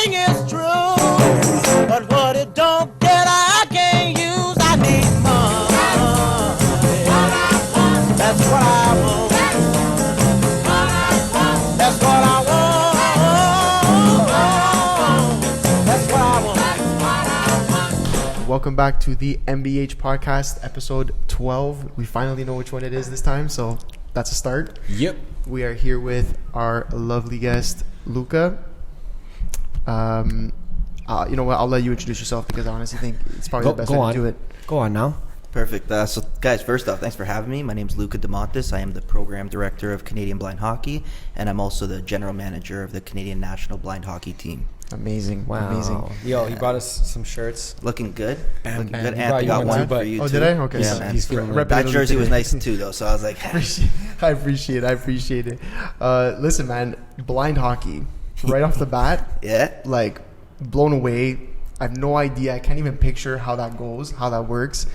everything is true. But what it don't get, I can't use. I need money. That's what I want. That's what I want. That's what I want. Welcome back to the MBH podcast, episode 12. We finally know which one it is this time, so that's a start. Yep. We are here with our lovely guest, Luca. You know what? I'll let you introduce yourself because I honestly think it's probably the best way to do it. Go on now. Perfect. So, guys, first off, thanks for having me. My name is Luca Demontis. I am the program director of Canadian Blind Hockey, and I'm also the general manager of the Canadian National Blind Hockey team. Amazing. Wow. Amazing. Yo, he brought us some shirts. Looking good. Bam, Looking bam. good. He And brought I you got one one too, for but- you, Oh, too. did I? Okay. Yeah, so man. he's feeling it. That jersey was nice, too, though, so I was like, I appreciate it. Listen, man, blind hockey, right off the bat, yeah. like, blown away. I have no idea. I can't even picture how that goes, how that works.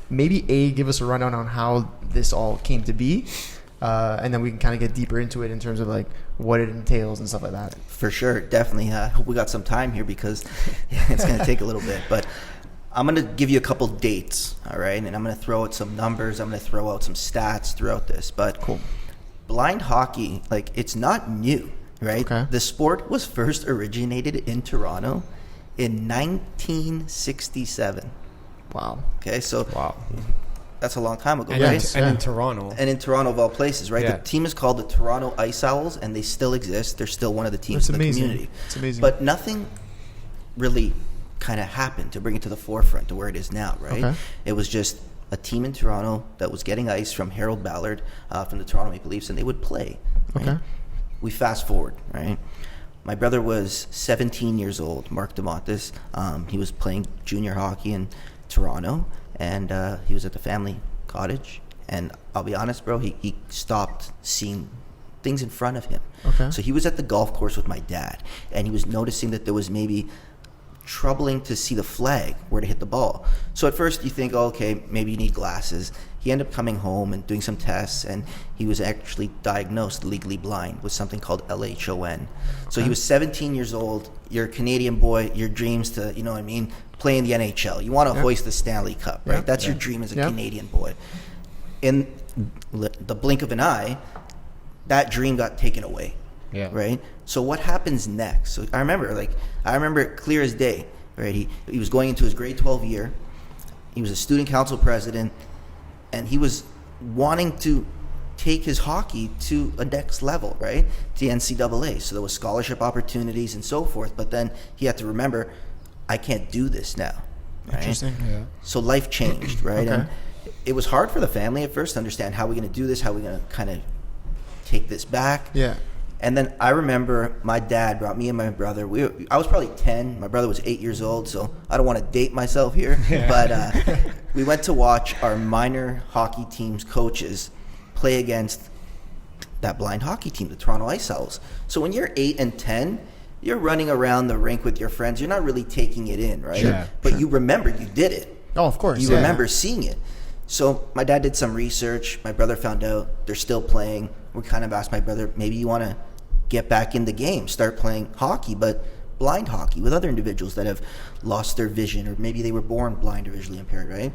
Maybe give us a rundown on how this all came to be, and then we can kind of get deeper into it in terms of like what it entails and stuff like that. For sure, definitely. I hope we got some time here because it's going to take a little bit. But I'm going to give you a couple dates, all right? And I'm going to throw out some numbers. I'm going to throw out some stats throughout this. But Cool. Blind hockey, like, it's not new, right? Okay. The sport was first originated in Toronto in 1967. Wow. Okay, so Wow. that's a long time ago, And, right? in Toronto. And in Toronto, of all places, right? Yeah. The team is called the Toronto Ice Owls, and they still exist. They're still one of the teams That's in the amazing. community. It's amazing. But nothing really kind of happened to bring it to the forefront to where it is now, right? Okay. It was just a team in Toronto that was getting ice from Harold Ballard from the Toronto Maple Leafs, and they would play. Right? Okay. We fast forward, right? My brother was 17 years old, Mark Demontis. He was playing junior hockey in Toronto, and he was at the family cottage. And I'll be honest, bro, he stopped seeing things in front of him. Okay. So he was at the golf course with my dad, and he was noticing that there was maybe troubling to see the flag where to hit the ball. So at first you think, oh, okay, maybe you need glasses. He ended up coming home and doing some tests, and he was actually diagnosed legally blind with something called LHON. So he was 17 years old. You're a Canadian boy. Your dreams to, you know what I mean, play in the NHL. You want to hoist the Stanley Cup, right? Yeah. That's your dream as a Yeah. Canadian boy. In the blink of an eye, that dream got taken away. Yeah. Right. So what happens next? So I remember it clear as day. Right. He was going into his grade 12 year. He was a student council president, and he was wanting to take his hockey to a next level, right? To the NCAA. So there was scholarship opportunities and so forth. But then he had to remember, I can't do this now. Right? Interesting. Yeah. So life changed, right? Okay. And it was hard for the family at first to understand how we're going to do this, how we're going to kind of take this back. Yeah. And then I remember my dad brought me and my brother. I was probably 10. My brother was 8 years old, so I don't want to date myself here. But we went to watch our minor hockey team's coaches play against that blind hockey team, the Toronto Ice Owls. So when you're 8 and 10, you're running around the rink with your friends. You're not really taking it in, right? Sure, But you remember you did it. Oh, of course. You yeah. remember seeing it. So my dad did some research. My brother found out they're still playing. We kind of asked my brother, maybe you want to get back in the game, start playing hockey, but blind hockey with other individuals that have lost their vision, or maybe they were born blind or visually impaired, right?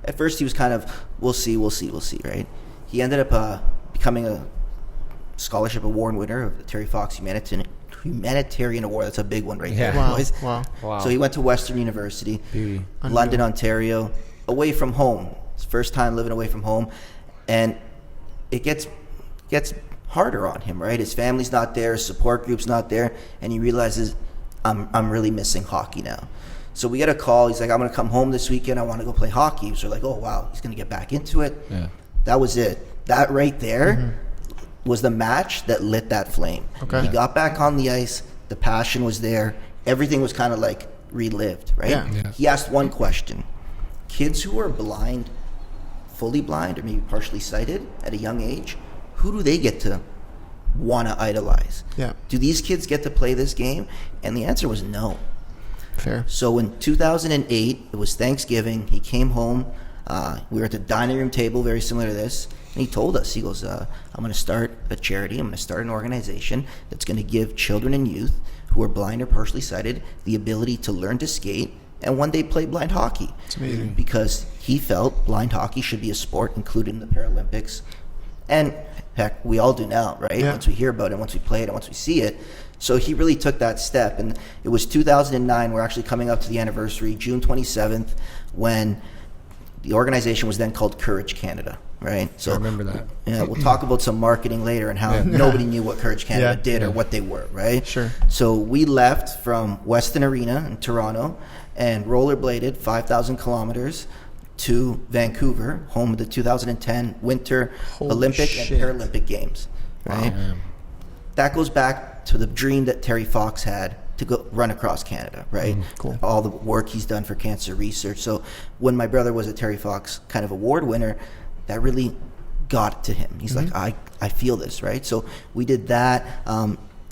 At first he was kind of, we'll see, right? He ended up becoming a scholarship award winner of the Terry Fox Humanitarian Award. That's a big one right there, Wow. boys. Wow. Wow. So he went to Western University, Beauty. London, Ontario, away from home. His first time living away from home, and it gets harder on him, right? His family's not there, his support group's not there, and he realizes I'm really missing hockey now. So we get a call. He's like, I'm going to come home this weekend. I want to go play hockey. So we're like, oh wow, he's going to get back into it. Yeah. That was it. That right there was the match that lit that flame. Okay. He got back on the ice. The passion was there. Everything was kind of like relived, right? Yeah. Yeah. He asked one question. Kids who are blind, fully blind, or maybe partially sighted at a young age, who do they get to want to idolize? Yeah. Do these kids get to play this game? And the answer was no. Fair. So in 2008, it was Thanksgiving. He came home. We were at the dining room table, very similar to this. And he told us, he goes, I'm going to start a charity. I'm going to start an organization that's going to give children and youth who are blind or partially sighted the ability to learn to skate and one day play blind hockey. It's amazing. Because he felt blind hockey should be a sport included in the Paralympics. And heck, we all do now, right? Yeah. Once we hear about it, once we play it, and once we see it. So he really took that step. And it was 2009, we're actually coming up to the anniversary, June 27th, when the organization was then called Courage Canada, right? So I remember that. Yeah, we'll talk about some marketing later and how nobody knew what Courage Canada did or what they were, right? Sure. So we left from Weston Arena in Toronto and rollerbladed 5,000 kilometers to Vancouver, home of the 2010 Winter Olympic shit. and Paralympic Games, right? Wow. That goes back to the dream that Terry Fox had to go run across Canada, right? Cool. All the work he's done for cancer research. So when my brother was a Terry Fox kind of award winner, that really got to him. He's like, I feel this, right? So we did that,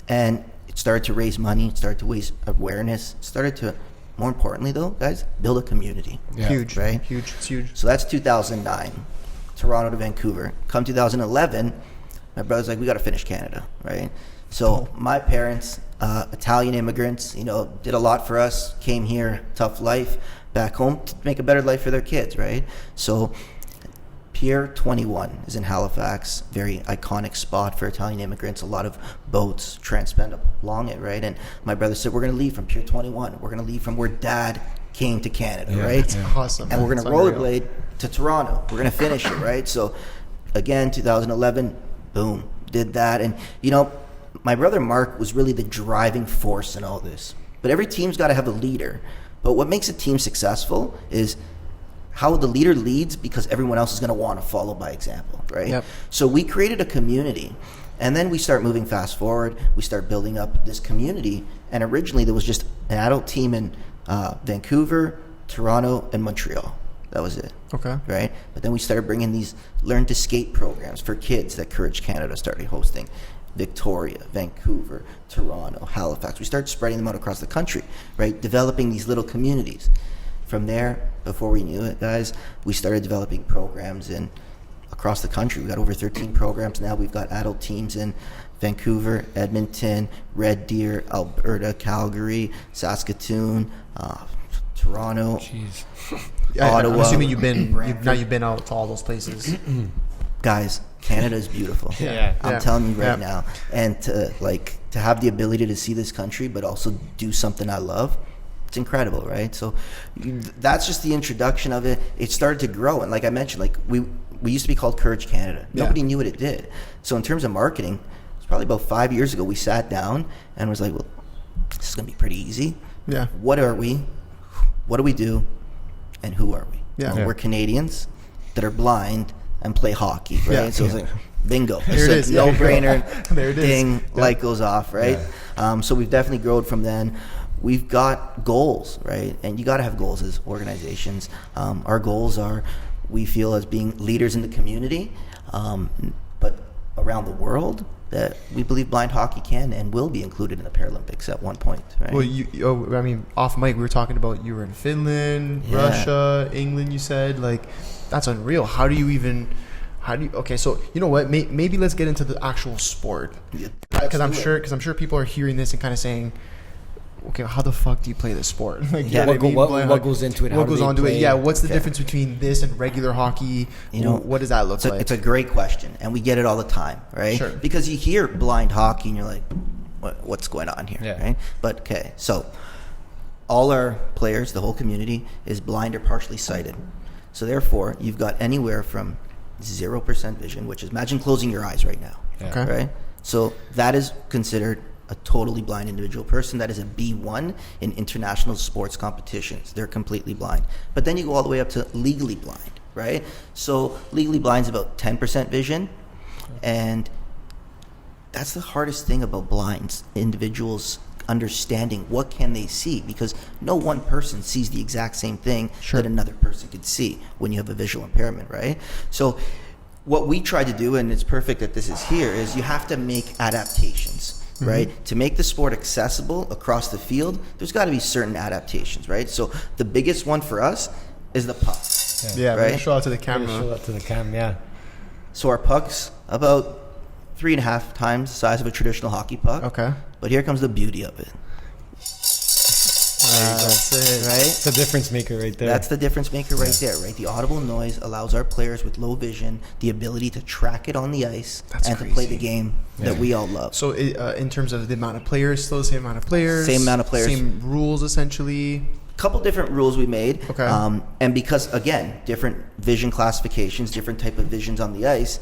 and it started to raise money, it started to raise awareness, it started to, more importantly though, guys, build a community. Yeah. Huge, Right? Huge. It's huge. So that's 2009, Toronto to Vancouver. Come 2011, my brother's like, we got to finish Canada, right? So my parents, Italian immigrants, you know, did a lot for us, came here, tough life, back home to make a better life for their kids, right? So Pier 21 is in Halifax, very iconic spot for Italian immigrants. A lot of boats transpend along it, right? And my brother said, we're going to leave from Pier 21. We're going to leave from where Dad came to Canada, right? That's awesome. And we're going to rollerblade to Toronto. We're going to finish it, right? So again, 2011, boom, did that. And, you know, my brother Mark was really the driving force in all this. But every team's got to have a leader. But what makes a team successful is how the leader leads, because everyone else is going to want to follow by example, right? Yep. So we created a community, and then we start moving fast forward. We start building up this community, and originally there was just an adult team in Vancouver, Toronto, and Montreal. That was it. Okay. Right? But then we started bringing these learn to skate programs for kids that Courage Canada started hosting. Victoria, Vancouver, Toronto, Halifax. We started spreading them out across the country, right? Developing these little communities. From there, before we knew it, guys, we started developing programs across the country. We got over 13 programs now. We've got adult teams in Vancouver, Edmonton, Red Deer, Alberta, Calgary, Saskatoon, Toronto, Ottawa. I'm assuming you've been out to all those places. Guys, Canada is beautiful. I'm telling you right now. And to have the ability to see this country, but also do something I love, it's incredible, right? So that's just the introduction of it. It started to grow, and like I mentioned, like we used to be called Courage Canada. Nobody knew what it did. So in terms of marketing, it's probably about 5 years ago we sat down and was like, well, this is gonna be pretty easy. Yeah. What are we? What do we do? And who are we? Yeah. Well, we're Canadians that are blind and play hockey, right? Yeah. So it's like, bingo. There it is. No brainer. There it is. Ding, light goes off, right? So we've definitely grown from then. We've got goals, right? And you got to have goals as organizations. Our goals are, we feel, as being leaders in the community, but around the world, that we believe blind hockey can and will be included in the Paralympics at one point, right? Well, off mic, we were talking about you were in Finland, Russia, England, you said. Like, that's unreal. Okay, so you know what? Maybe let's get into the actual sport. Because I'm sure people are hearing this and kind of saying, okay, how the fuck do you play this sport? Like, what goes into it? What goes onto it? Yeah, what's the Okay. difference between this and regular hockey? You know, what does that look like? It's a great question, and we get it all the time, right? Sure. Because you hear blind hockey, and you're like, what's going on here, right? But, okay, so all our players, the whole community, is blind or partially sighted. So, therefore, you've got anywhere from 0% vision, which is, imagine closing your eyes right now, Okay. right? So that is considered a totally blind individual person. That is a B1 in international sports competitions. They're completely blind. But then you go all the way up to legally blind, right? So legally blind is about 10% vision. And that's the hardest thing about blinds, individuals understanding what can they see, because no one person sees the exact same thing that another person could see when you have a visual impairment, right? So what we try to do, and it's perfect that this is here, is you have to make adaptations. Right? To make the sport accessible across the field, there's got to be certain adaptations, right? So the biggest one for us is the puck. Right? Show out to the camera. Show that to the cam, yeah. So our puck's about 3.5 times the size of a traditional hockey puck. Okay. But here comes the beauty of it. That's it. Right? It's a difference maker right there. That's the difference maker right there, right? The audible noise allows our players with low vision the ability to track it on the ice and to play the game that we all love. So, in terms of the amount of players, still the same amount of players? Same amount of players. Same rules, essentially? Couple different rules we made. Okay. And because, again, different vision classifications, different type of visions on the ice,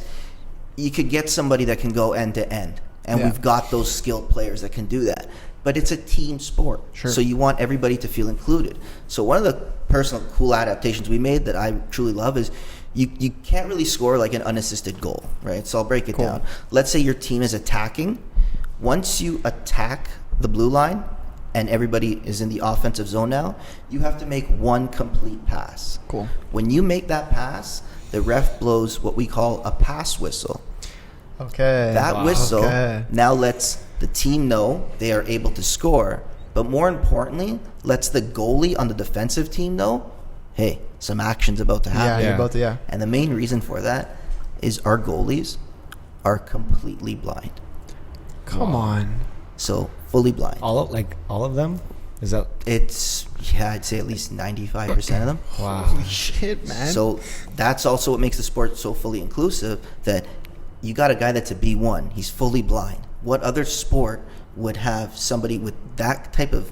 you could get somebody that can go end to end. And we've got those skilled players that can do that. But it's a team sport. Sure. So you want everybody to feel included. So one of the personal cool adaptations we made that I truly love is you can't really score like an unassisted goal, right? So I'll break it down. Let's say your team is attacking. Once you attack the blue line and everybody is in the offensive zone now, you have to make one complete pass. Cool. When you make that pass, the ref blows what we call a pass whistle. Okay. That whistle now lets the team know they are able to score, but more importantly, lets the goalie on the defensive team know, hey, some action's about to happen. You're about to, And the main reason for that is our goalies are completely blind. Come on. So fully blind. all of them? Is that It's, I'd say at least 95% of them. wow? Holy shit, man. So that's also what makes the sport so fully inclusive, that you got a guy that's a B1. He's fully blind. What other sport would have somebody with that type of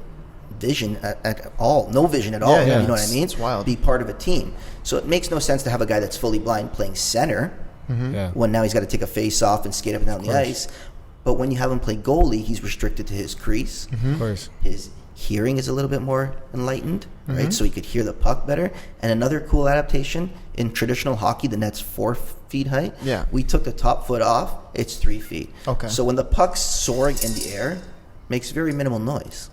vision at all? No vision at all. Yeah, you know what I mean? it's wild. Be part of a team. So it makes no sense to have a guy that's fully blind playing center Yeah. when now he's got to take a face off and skate up and down the ice. But when you have him play goalie, he's restricted to his crease. Of course. His hearing is a little bit more enlightened, right? So he could hear the puck better. And another cool adaptation, in traditional hockey, the net's 4 feet height. Yeah. We took the top foot off, it's 3 feet. Okay. So when the puck's soaring in the air, makes very minimal noise.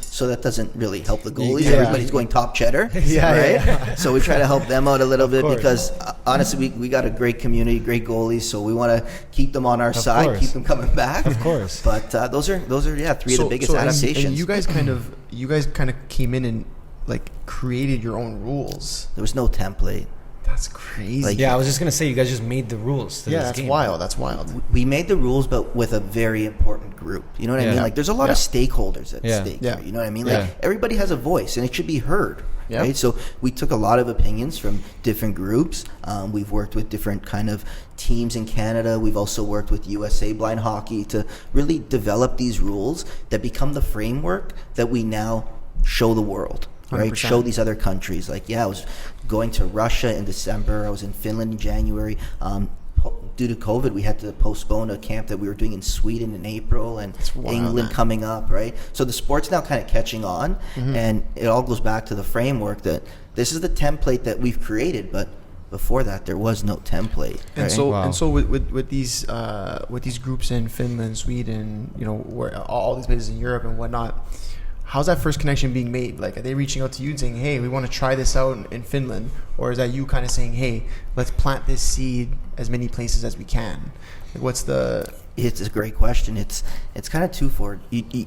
So that doesn't really help the goalies. Yeah. Everybody's going top cheddar, Yeah, right? So we try to help them out a little bit course. because honestly, we got a great community, great goalies. So we want to keep them on our side, course. keep them coming back. Of course. But those are three of the biggest adaptations. And you guys kind of came in and like created your own rules. There was no template. That's crazy. Like, Yeah, I was just gonna say you guys just made the rules to yeah, this that's game. wild. That's wild. We made the rules, but with a very important group. You know what I Yeah. mean? Like, there's a lot of Yeah. stakeholders at Yeah. stake Yeah. here. You know what I mean? Yeah. Like, everybody has a voice, and it should be heard. Yeah. Right? So we took a lot of opinions from different groups. We've worked with different kind of teams in Canada. We've also worked with USA Blind Hockey to really develop these rules that become the framework that we now show the world. Right, 100%. show these other countries. Like, I was going to Russia in December. I was in Finland in January. Due to COVID, we had to postpone a camp that we were doing in Sweden in April, and wild, England man. coming up. Right, so the sport's now kind of catching on, and it all goes back to the framework that this is the template that we've created, but before that, there was no template. And right? so Wow. and so with these groups in Finland, Sweden, where all these places in Europe and whatnot, how's that first connection being made? Like, are they reaching out to you and saying, "Hey, we want to try this out in Finland," or is that you kind of saying, "Hey, let's plant this seed as many places as we can"? Like, what's the? It's a great question. It's kind of twofold. You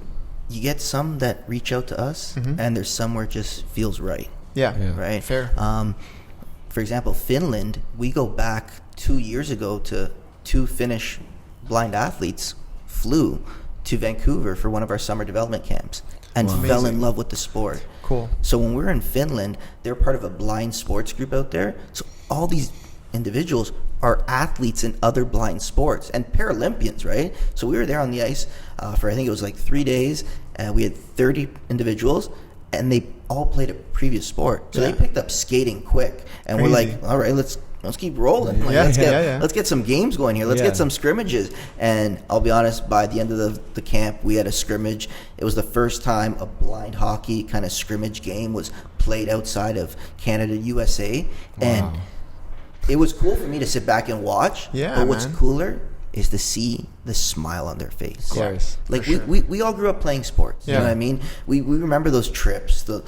get some that reach out to us, and there's some where it just feels right. Yeah. Right. Fair. For example, Finland, we go back 2 years ago to 2 Finnish blind athletes flew to Vancouver for one of our summer development camps and fell Amazing. in love with the sport. Cool. So when we were in Finland, they're part of a blind sports group out there. So all these individuals are athletes in other blind sports and Paralympians, right? So we were there on the ice for, I think it was like 3 days. We had 30 individuals, and they all played a previous sport. So they picked up skating quick. And we're Crazy. like, all right, let's keep rolling. Like, Yeah. let's get some games going here. Let's Yeah. get some scrimmages. And I'll be honest, by the end of the camp, we had a scrimmage. It was the first time a blind hockey kind of scrimmage game was played outside of Canada, USA. And it was cool for me to sit back and watch. Yeah, But what's man. cooler is to see the smile on their face. Of course. Like, For sure. we all grew up playing sports. You Yeah. know what I mean? We remember those trips, the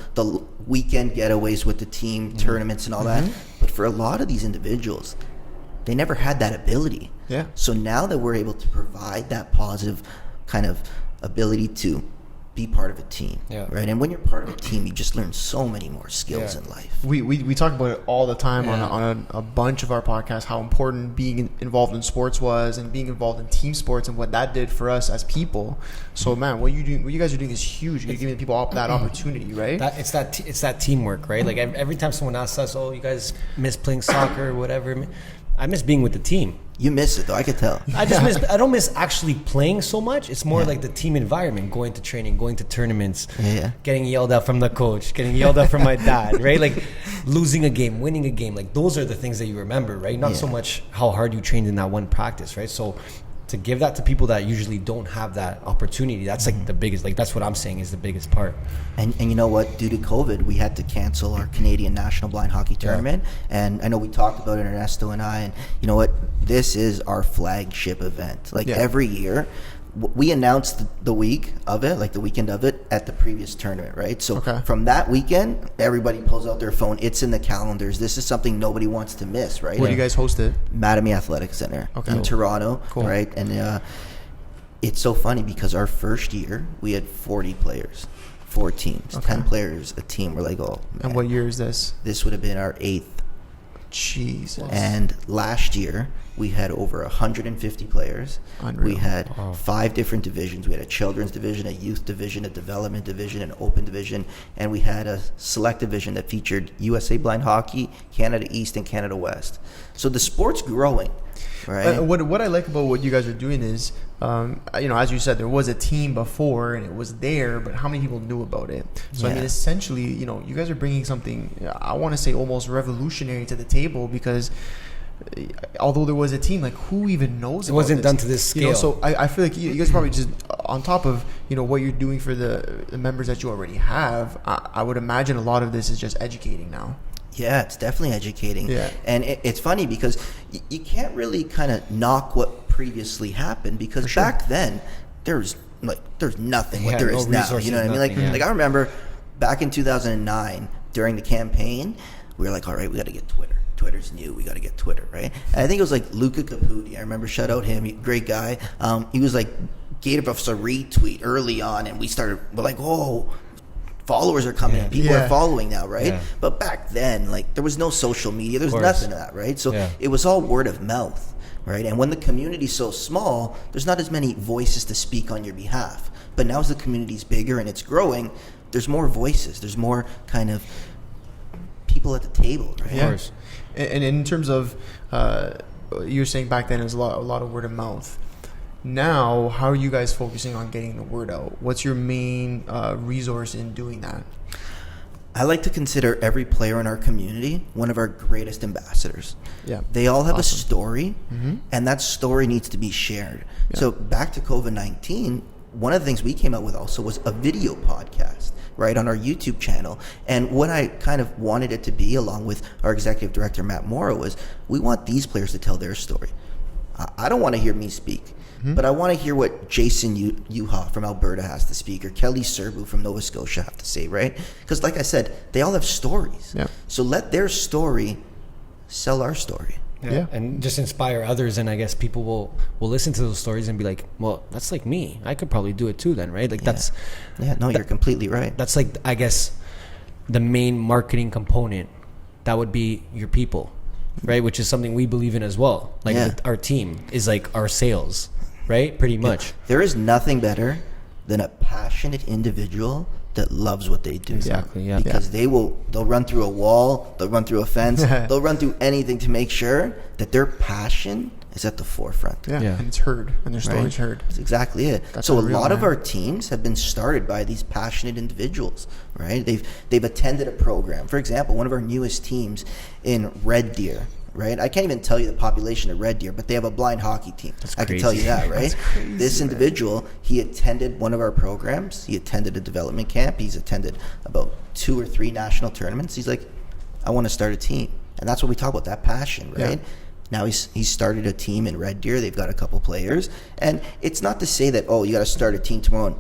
weekend getaways with the team, tournaments and all that. But for a lot of these individuals, they never had that ability. Yeah. So now that we're able to provide that positive kind of ability to be part of a team, Yeah. right? And when you're part of a team, you just learn so many more skills Yeah. in life. We talk about it all the time Yeah. on a bunch of our podcasts, how important being involved in sports was, and being involved in team sports, and what that did for us as people. So man, what you guys are doing is huge. You're giving people that opportunity, right? It's that teamwork, right? Like every time someone asks us, "Oh, you guys miss playing soccer or whatever," I miss being with the team. You miss it though, I could tell. I don't miss actually playing so much. It's more like the team environment, going to training, going to tournaments, getting yelled at from the coach, getting yelled at from my dad, right? Like losing a game, winning a game. Like those are the things that you remember, right? Not so much how hard you trained in that one practice, right? So to give that to people that usually don't have that opportunity, that's like the biggest, like that's what I'm saying is the biggest part. And you know what? Due to COVID, we had to cancel our Canadian National Blind Hockey Tournament. And I know we talked about it, Ernesto and I. And you know what? This is our flagship event. Like every year, we announced the week of it, like the weekend of it, at the previous tournament, right? So from that weekend, everybody pulls out their phone. It's in the calendars. This is something nobody wants to miss, right? Where do you guys host it? Mattamy Athletic Center in Toronto, right? And it's so funny because our first year, we had 40 players, 4 teams, 10 players a team. We're like, oh, man. And what year is this? This would have been our 8th. Jesus. And last year, we had over 150 players. Unreal. We had 5 different divisions. We had a children's division, a youth division, a development division, an open division, and we had a select division that featured USA Blind Hockey, Canada East, and Canada West. So the sport's growing, right? What I like about what you guys are doing is, as you said, there was a team before and it was there, but how many people knew about it? So I mean, essentially, you guys are bringing something, I want to say almost revolutionary to the table, because although there was a team, like who even knows? It wasn't done to this scale. So I feel like you guys probably just on top of what you're doing for the members that you already have. I would imagine a lot of this is just educating now. Yeah, it's definitely educating. Yeah. And it's funny because you can't really kind of knock what previously happened, because back then there's nothing what there is now. You know what I mean? Like I remember back in 2009 during the campaign, we were like, all right, we got to get Twitter. Twitter's new. We got to get Twitter, right? And I think it was like Luca Demontis. I remember, shout out him, great guy. He was like, gave us a retweet early on, and we're like, oh, followers are coming. People are following now, right? Yeah. But back then, like, there was no social media. There was nothing of that, right? So it was all word of mouth, right? And when the community's so small, there's not as many voices to speak on your behalf. But now as the community's bigger and it's growing, there's more voices. There's more kind of people at the table, right? Of course. And in terms of, you were saying back then it was a lot of word of mouth. Now, how are you guys focusing on getting the word out? What's your main resource in doing that? I like to consider every player in our community one of our greatest ambassadors. Yeah, they all have a story, and that story needs to be shared. Yeah. So back to COVID-19, one of the things we came out with also was a video podcast, right, on our YouTube channel. And what I kind of wanted it to be, along with our executive director, Matt Morrow, was we want these players to tell their story. I don't want to hear me speak, but I want to hear what Jason Yuha from Alberta has to speak, or Kelly Serbu from Nova Scotia have to say, right? Because like I said, they all have stories. Yeah. So let their story sell our story. Yeah. And just inspire others, and I guess people will listen to those stories and be like, well, that's like me. I could probably do it too then, right? Like you're completely right. That's like, I guess, the main marketing component. That would be your people, right? Which is something we believe in as well. Like our team is like our sales, right? Pretty much. Yeah. There is nothing better than a passionate individual that loves what they do. Exactly, yeah. Because they'll run through a wall, they'll run through a fence, they'll run through anything to make sure that their passion is at the forefront. Yeah. And it's heard, and their story's heard. That's exactly it. That's so a lot of our teams have been started by these passionate individuals, right? They've attended a program. For example, one of our newest teams in Red Deer, right? I can't even tell you the population of Red Deer, but they have a blind hockey team. I can tell you that, right? That's crazy, this individual, he attended one of our programs. He attended a development camp. He's attended about 2 or 3 national tournaments. He's like, I want to start a team. And that's what we talk about, that passion, right? Yeah. Now he's started a team in Red Deer. They've got a couple players. And it's not to say that, oh, you got to start a team tomorrow and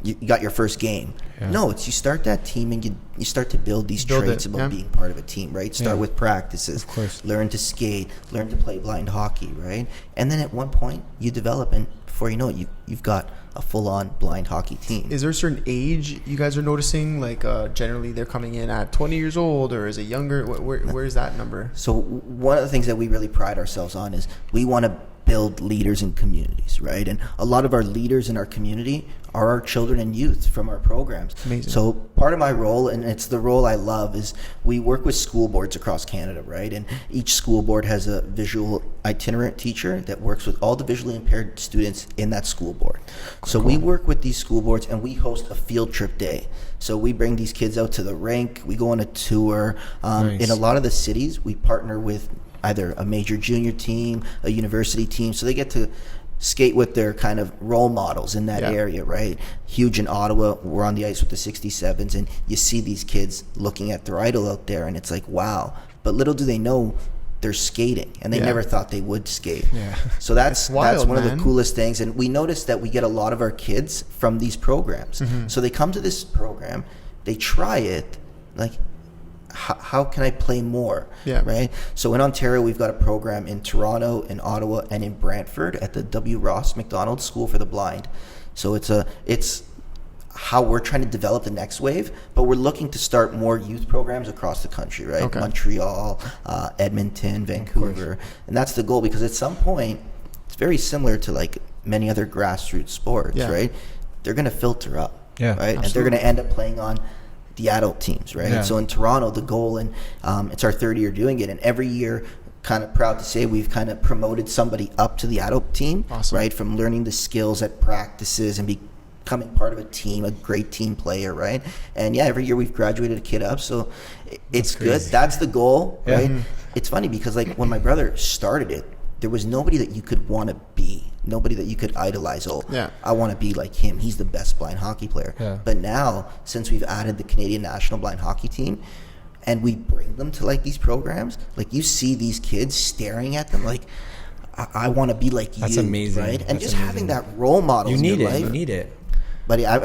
you got your first game. Yeah. No, it's you start that team and you start to build these traits about being part of a team, right? Start with practices, of course. Learn to skate, learn to play blind hockey, right? And then at one point you develop, and before you know it, you've got a full-on blind hockey team. Is there a certain age you guys are noticing? Like generally they're coming in at 20 years old, or is it younger? Where is that number? So one of the things that we really pride ourselves on is we want to build leaders in communities, right? And a lot of our leaders in our community are our children and youth from our programs. Amazing. So part of my role, and it's the role I love, is we work with school boards across Canada, right? And each school board has a visual itinerant teacher that works with all the visually impaired students in that school board. So we work with these school boards and we host a field trip day. So we bring these kids out to the rink, we go on a tour. Nice. In a lot of the cities, we partner with either a major junior team, a university team, so they get to skate with their kind of role models in that area, right? Huge in Ottawa, we're on the ice with the 67s, and you see these kids looking at their idol out there, and it's like, wow. But little do they know they're skating, and they never thought they would skate. Yeah. So that's wild, one of man. the coolest things, and we noticed that we get a lot of our kids from these programs. So they come to this program, they try it, like, how can I play more? Yeah. Right. So in Ontario, we've got a program in Toronto, in Ottawa, and in Brantford at the W. Ross McDonald School for the Blind. So it's how we're trying to develop the next wave, but we're looking to start more youth programs across the country, right? Okay. Montreal, Edmonton, Vancouver, and that's the goal, because at some point, it's very similar to like many other grassroots sports, right? They're going to filter up, right? Absolutely. And they're going to end up playing on the adult teams, right? Yeah. So in Toronto, the goal, and it's our third year doing it, and every year, kind of proud to say we've kind of promoted somebody up to the adult team, right? From learning the skills at practices and becoming part of a team, a great team player, right? And every year we've graduated a kid up, so it's good. That's the goal, right? It's funny because like when my brother started it, there was nobody that you could want to be, nobody that you could idolize. I want to be like him. He's the best blind hockey player. But now, since we've added the Canadian national blind hockey team, and we bring them to like these programs, like you see these kids staring at them like, I want to be like you. That's amazing. Right? And That's just amazing. having that role model in your life. You need it. Buddy, I've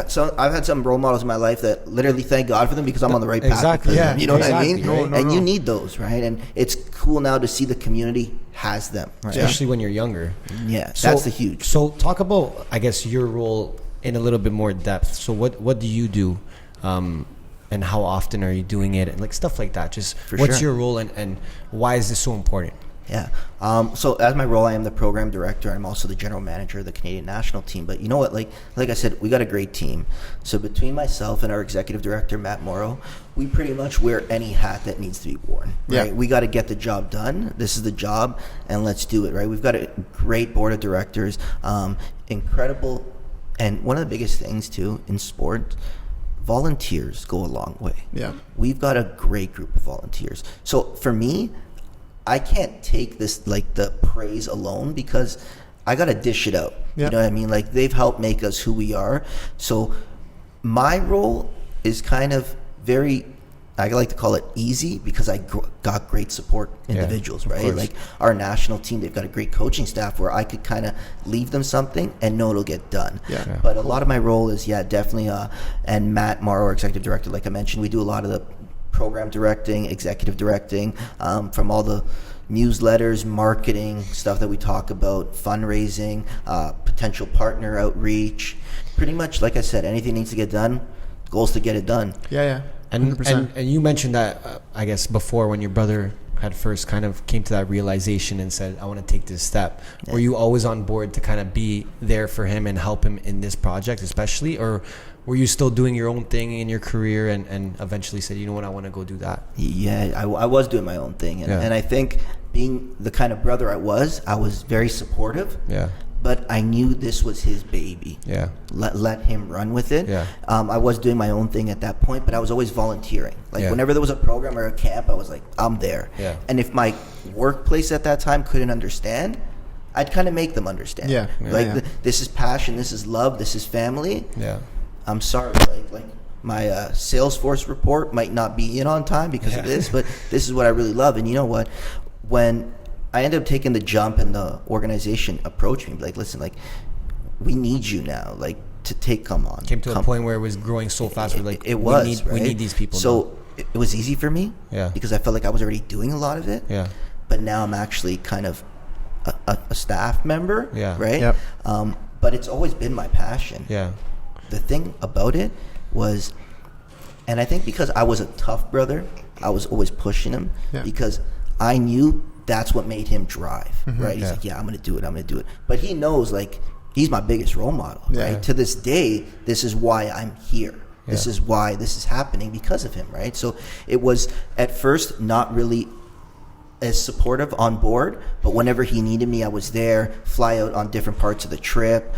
had some role models in my life that literally thank God for them, because I'm on the right path. Exactly. Because of them. You know what I Exactly. mean? Right. And you need those, right? And it's cool now to see the community has them. Right? Especially when you're younger. Yeah, that's the huge. So talk about, I guess, your role in a little bit more depth. So what do you do, and how often are you doing it, and like stuff like that? Just what's your role, and why is this so important? Yeah. So as my role, I am the program director. I'm also the general manager of the Canadian national team. But you know what? Like I said, we got a great team. So between myself and our executive director, Matt Morrow, we pretty much wear any hat that needs to be worn. Right? We got to get the job done. This is the job, and let's do it. Right? We've got a great board of directors, incredible, and one of the biggest things too in sport, volunteers go a long way. Yeah. We've got a great group of volunteers. So for me, I can't take this like the praise alone, because I got to dish it out. You know what I mean? Like they've helped make us who we are. So my role is kind of very, I like to call it easy, because I got great support individuals, right? Like our national team, they've got a great coaching staff where I could kind of leave them something and know it'll get done. But a lot of my role is, definitely, and Matt Morrow, our executive director, like I mentioned, we do a lot of the program directing, executive directing, from all the newsletters, marketing stuff that we talk about, fundraising, potential partner outreach. Pretty much, like I said, anything needs to get done. The goal is to get it done. And you mentioned that, I guess, before, when your brother had first kind of came to that realization and said, I want to take this step. Were you always on board to kind of be there for him and help him in this project especially, or were you still doing your own thing in your career and eventually said, you know what, I want to go do that? I was doing my own thing. And I think being the kind of brother I was very supportive. But I knew this was his baby. Let him run with it. I was doing my own thing at that point, but I was always volunteering. Like whenever there was a program or a camp, I was like, I'm there. And if my workplace at that time couldn't understand, I'd kind of make them understand. This is passion, this is love, this is family. I'm sorry, like my Salesforce report might not be in on time because of this, but this is what I really love. And you know what? When I ended up taking the jump and the organization approached me, like, listen, like, we need you now, like, to come on. Came to a point where it was growing so fast. We're like, we need these people. So it was easy for me because I felt like I was already doing a lot of it. But now I'm actually kind of a staff member, right? but it's always been my passion. Yeah. The thing about it was, and I think because I was a tough brother, I was always pushing him because I knew that's what made him drive, right? He's like, yeah, I'm going to do it. But he knows, like, he's my biggest role model, right? To this day, this is why I'm here. This is why this is happening, because of him, right? So it was at first not really as supportive on board, but whenever he needed me, I was there, fly out on different parts of the trip.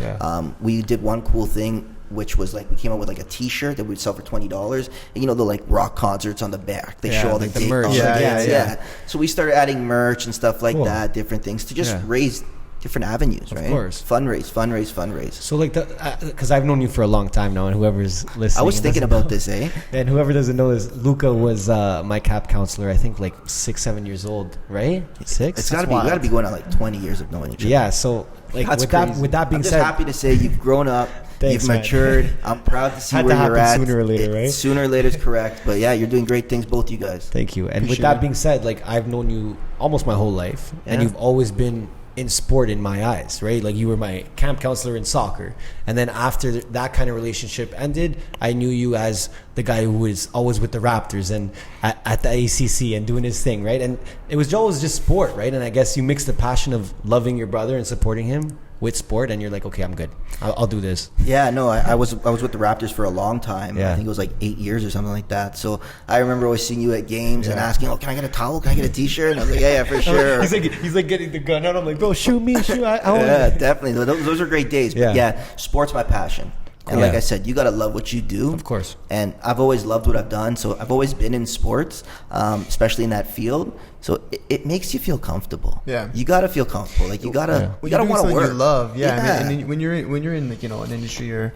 We did one cool thing, which was like, we came out with like a t-shirt that we'd sell for $20, and the like rock concerts on the back, they show all like the the merch. So we started adding merch and stuff like that, different things to just raise different avenues, right? Of course. Fundraise. So like because I've known you for a long time now, and whoever's listening, I was thinking about this, and whoever doesn't know this, Luca was my cap counselor, I think like 6-7 years old, right? 6. It's got to be. We got to be going on like 20 years of knowing each other. Yeah. So like with that being I'm just said, happy to say you've grown up. Thanks, you've matured. Man. I'm proud to see Had where to you're at. Sooner or later, right? Sooner or later is correct. But yeah, you're doing great things, both you guys. Thank you. And with that being said, like, I've known you almost my whole life, and you've always been in sport in my eyes, right? Like, you were my camp counselor in soccer, and then after that kind of relationship ended, I knew you as the guy who was always with the Raptors and at the ACC and doing his thing, right? And it was always just sport, right? And I guess you mixed the passion of loving your brother and supporting him with sport, and you're like, okay, I'm good. I'll do this. Yeah, no, I was with the Raptors for a long time. Yeah. I think it was like 8 years or something like that. So I remember always seeing you at games and asking, can I get a towel? Can I get a t-shirt? And I was like, yeah, for sure. he's like getting the gun out. I'm like, bro, shoot me. Yeah, definitely. Those are great days. But yeah, sport's my passion. And like I said, you got to love what you do. Of course. And I've always loved what I've done. So I've always been in sports, especially in that field. So it makes you feel comfortable. Yeah. You got to feel comfortable. Like, you got to want to work. You love. Yeah. I mean, when you're in like, an industry or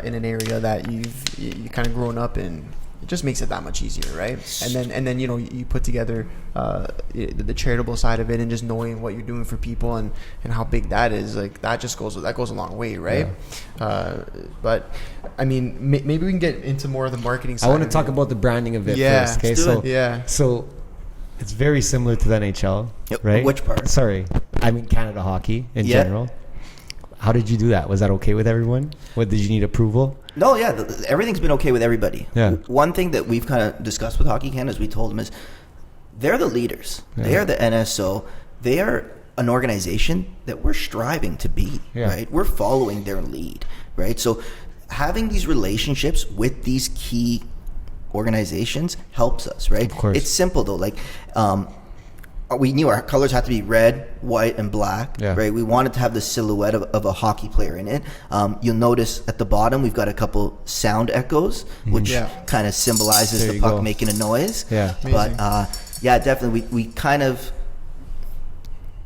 in an area that you kind of grown up in, it just makes it that much easier, right? And then you put together the charitable side of it, and just knowing what you're doing for people and how big that is, like, that goes a long way, right? But I mean, maybe we can get into more of the marketing side. I want to talk about the branding of it first. Okay, so it's very similar to the NHL, right? Which part? Sorry, I mean Canada hockey in general. How did you do that? Was that okay with everyone? What, did you need approval? No, everything's been okay with everybody. Yeah. One thing that we've kind of discussed with Hockey Canada, as we told them, is they're the leaders. Yeah. They are the NSO. They are an organization that we're striving to be, right? We're following their lead, right? So having these relationships with these key organizations helps us, right? Of course. It's simple, though. Like, we knew our colors had to be red, white, and black, right? We wanted to have the silhouette of a hockey player in it. You'll notice at the bottom we've got a couple sound echoes, which kind of symbolizes the puck making a noise. Yeah. But definitely we kind of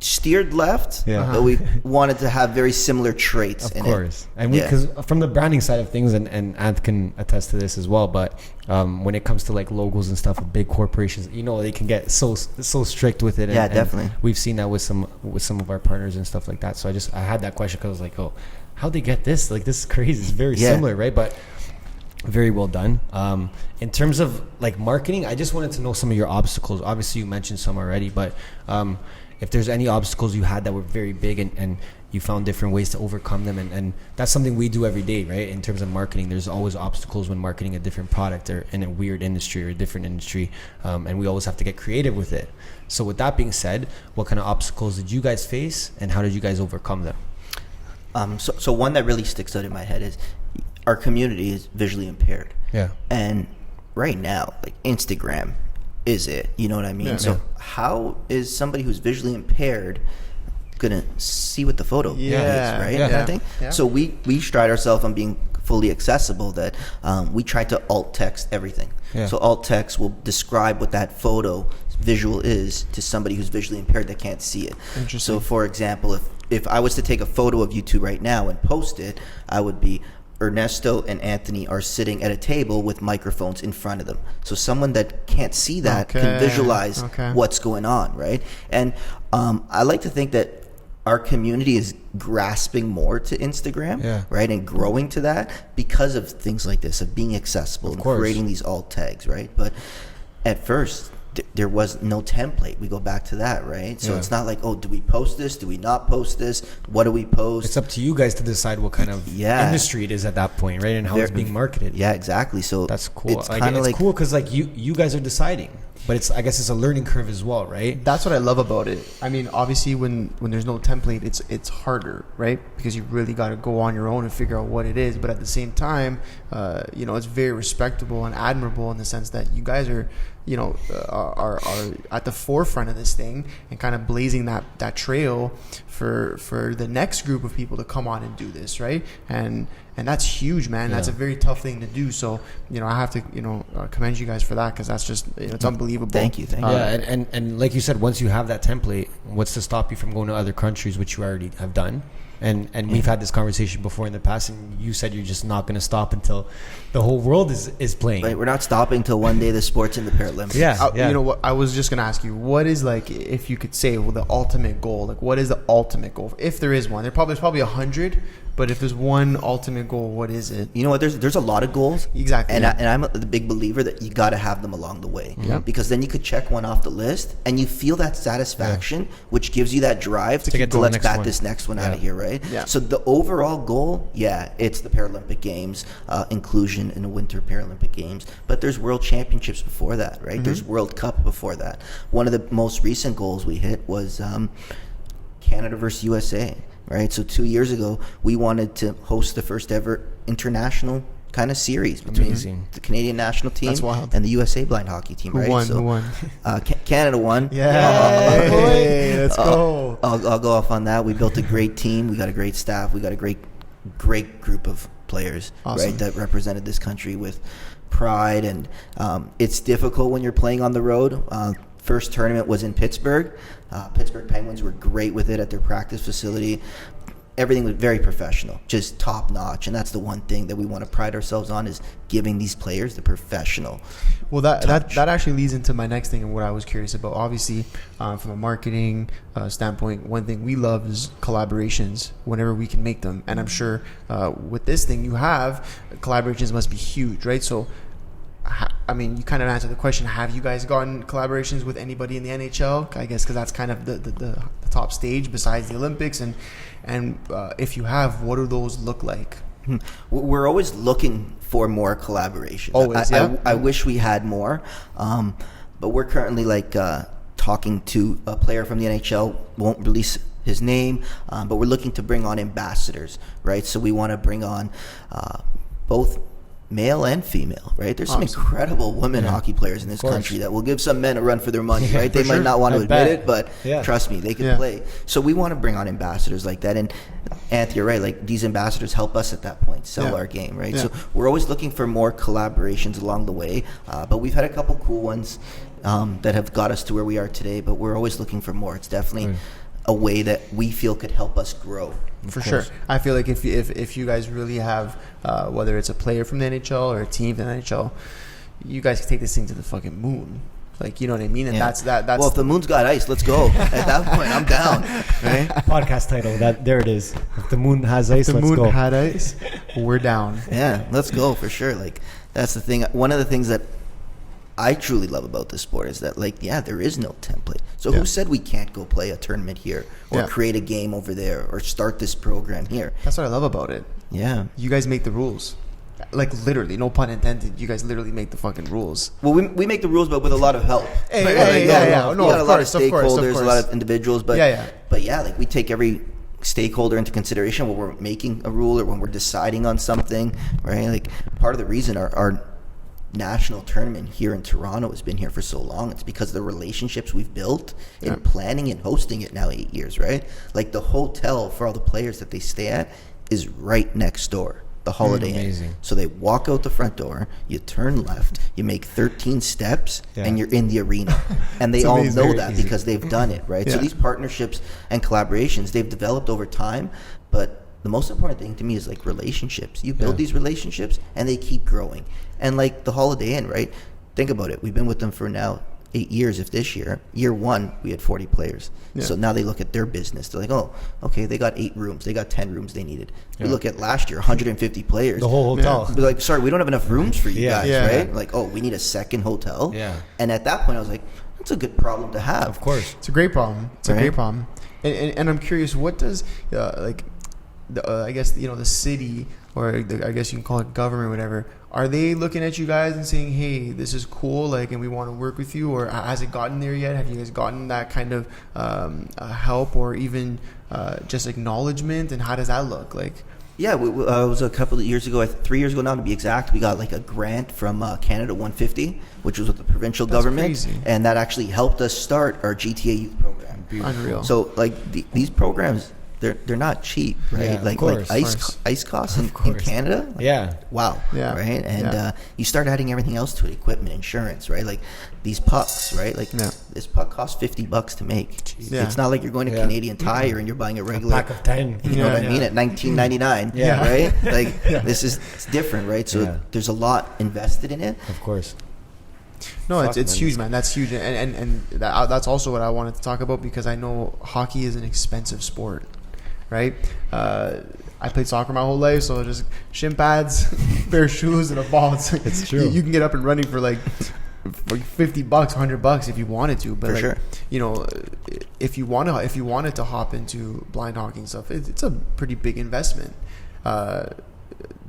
steered left, but we wanted to have very similar traits in it. Of course. And because from the branding side of things, and Ant can attest to this as well, but when it comes to like logos and stuff of big corporations, they can get so strict with it. And, definitely. And we've seen that with some of our partners and stuff like that. So I had that question because I was like, oh, how'd they get this? Like, this is crazy. It's very similar, right? But very well done. In terms of like marketing, I just wanted to know some of your obstacles. Obviously, you mentioned some already, but if there's any obstacles you had that were very big and you found different ways to overcome them, and that's something we do every day, right? In terms of marketing, there's always obstacles when marketing a different product or in a weird industry or a different industry, and we always have to get creative with it. So with that being said, what kind of obstacles did you guys face, and how did you guys overcome them? So one that really sticks out in my head is our community is visually impaired. Yeah. And right now, like, Instagram is it, you know what I mean? So how is somebody who's visually impaired gonna see what the photo is, right? Kind of thing. So we stride ourselves on being fully accessible, that we try to alt text everything. So alt text will describe what that photo visual is to somebody who's visually impaired that can't see it. So for example, if I was to take a photo of you two right now and post it, I would be, Ernesto and Anthony are sitting at a table with microphones in front of them. So someone that can't see that can visualize what's going on, right? And I like to think that our community is grasping more to Instagram, right? And growing to that because of things like this, of being accessible and creating these alt tags, right? But at first, there was no template. We go back to that, right? So Yeah. it's not like, oh, do we post this? Do we not post this? What do we post? It's up to you guys to decide what kind of industry it is at that point, right? And how it's being marketed. Yeah, exactly. So that's cool. It's like, kind of it's like cool because like you guys are deciding, but I guess it's a learning curve as well, right? That's what I love about it. I mean, obviously, when there's no template, it's harder, right? Because you really got to go on your own and figure out what it is. But at the same time, it's very respectable and admirable in the sense that you guys are, are at the forefront of this thing and kind of blazing that trail for the next group of people to come on and do this, right? And that's huge, man. That's a very tough thing to do. So, I have to, commend you guys for that, because that's just, it's unbelievable. Thank you. Yeah, and like you said, once you have that template, what's to stop you from going to other countries, which you already have done? And we've had this conversation before in the past, and you said you're just not going to stop until the whole world is playing. Right, we're not stopping until one day the sport's in the Paralympics. Yeah. You know what? I was just going to ask you, what is, like, if you could say, the ultimate goal? Like, what is the ultimate goal? If there is one. There's probably 100, but if there's one ultimate goal, what is it? You know what? There's a lot of goals. Exactly. And I'm the big believer that you got to have them along the way. Yeah. Because then you could check one off the list and you feel that satisfaction, which gives you that drive to get to the let's next bat one. this next one out of here, right? Yeah. So the overall goal, it's the Paralympic Games, inclusion in the Winter Paralympic Games. But there's World Championships before that, right? There's World Cup before that. One of the most recent goals we hit was Canada versus USA. Right, so 2 years ago, we wanted to host the first ever international kind of series between the Canadian national team and the USA blind hockey team. Right? Who won? Canada won. Yeah, let's go. I'll go off on that. We built a great team. We got a great staff. We got a great group of players, right, that represented this country with pride. And it's difficult when you're playing on the road. First tournament was in Pittsburgh. Pittsburgh Penguins were great with it at their practice facility. Everything was very professional, just top notch, and that's the one thing that we want to pride ourselves on, is giving these players the professional. Well, that actually leads into my next thing and what I was curious about. Obviously, from a marketing standpoint, one thing we love is collaborations whenever we can make them, and I'm sure with this thing you have collaborations must be huge, right? So, I mean, you kind of answered the question. Have you guys gotten collaborations with anybody in the NHL? I guess because that's kind of the top stage besides the Olympics. And if you have, what do those look like? We're always looking for more collaborations. Always, I wish we had more, but we're currently talking to a player from the NHL. Won't release his name, but we're looking to bring on ambassadors, right? So we want to bring on both male and female, right? There's some incredible women hockey players in this country that will give some men a run for their money, right? They might not want to admit it, but trust me, they can play. So we want to bring on ambassadors like that. And Anthony, you're right, like these ambassadors help us at that point sell our game, right? So we're always looking for more collaborations along the way, but we've had a couple cool ones that have got us to where we are today, but we're always looking for more. It's definitely a way that we feel could help us grow. For sure. I feel like if you guys really have, whether it's a player from the NHL or a team from the NHL, you guys can take this thing to the fucking moon. Like, you know what I mean? And that's well, if the moon's got ice, let's go. At that point, I'm down. Right? Podcast title. There it is. If the moon has ice, the let's moon go. had ice, we're down. Yeah, let's go for sure. Like, that's the thing. One of the things that I truly love about this sport is that, there is no template. So who said we can't go play a tournament here or create a game over there or start this program here? That's what I love about it. Yeah. You guys make the rules. Like, literally, no pun intended. You guys literally make the fucking rules. Well, we make the rules, but with a lot of help. Hey, right? hey, We No, got a of lot course, of of course, stakeholders, of course. a lot of individuals. But Yeah. we take every stakeholder into consideration when we're making a rule or when we're deciding on something, right? Like, part of the reason our national tournament here in Toronto has been here for so long, it's because of the relationships we've built in planning and hosting it now 8 years, right? Like, the hotel for all the players that they stay at is right next door, the Holiday Inn. So they walk out the front door, you turn left, you make 13 steps, and you're in the arena. And they all know that because they've done it, right? So these partnerships and collaborations, they've developed over time, but the most important thing to me is relationships. You build these relationships and they keep growing. And the Holiday Inn, right? Think about it. We've been with them for now 8 years, if this year 1 we had 40 players. So now they look at their business. They're like, oh, okay, they got 8 rooms, they got 10 rooms they needed. We look at last year, 150 players, The whole hotel. We're like, sorry, we don't have enough rooms for you guys, Yeah. right? Like, oh, we need a second hotel. Yeah. And at that point I was like, that's a good problem to have. Of course. It's a great problem. It's a Right? great problem. And I'm curious, what does I guess the city, or I guess you can call it government, or whatever, are they looking at you guys and saying, hey, this is cool, like, and we want to work with you? Or has it gotten there yet? Have you guys gotten that kind of help, or even just acknowledgement? And how does that look like? Yeah, it was a couple of years ago, 3 years ago now to be exact. We got like a grant from Canada 150, which was with the provincial government, crazy. and that actually helped us start our GTA youth program. Unreal. So like these programs, they're not cheap, right? Yeah, of like course, ice costs in course. Canada. Like, Yeah. wow. Yeah. Right. And Yeah. you start adding everything else to it: equipment, insurance, right? Like these pucks, right? Like this puck costs $50 to make. Yeah. It's not like you're going to Yeah. Canadian Tire and you're buying a regular Pack of 10. you know what I mean, at $19.99. Yeah. Right. Like it's different, right? So Yeah. there's a lot invested in it. Of course. No, Fuck, it's man. huge, man. That's huge, and that's also what I wanted to talk about, because I know hockey is an expensive sport, right? I played soccer my whole life, so just shin pads, pair of shoes, and a ball. It's true. You can get up and running for like $50, $100 if you wanted to, but For like, sure. if you wanted to hop into blind hockey and stuff, it's a pretty big investment.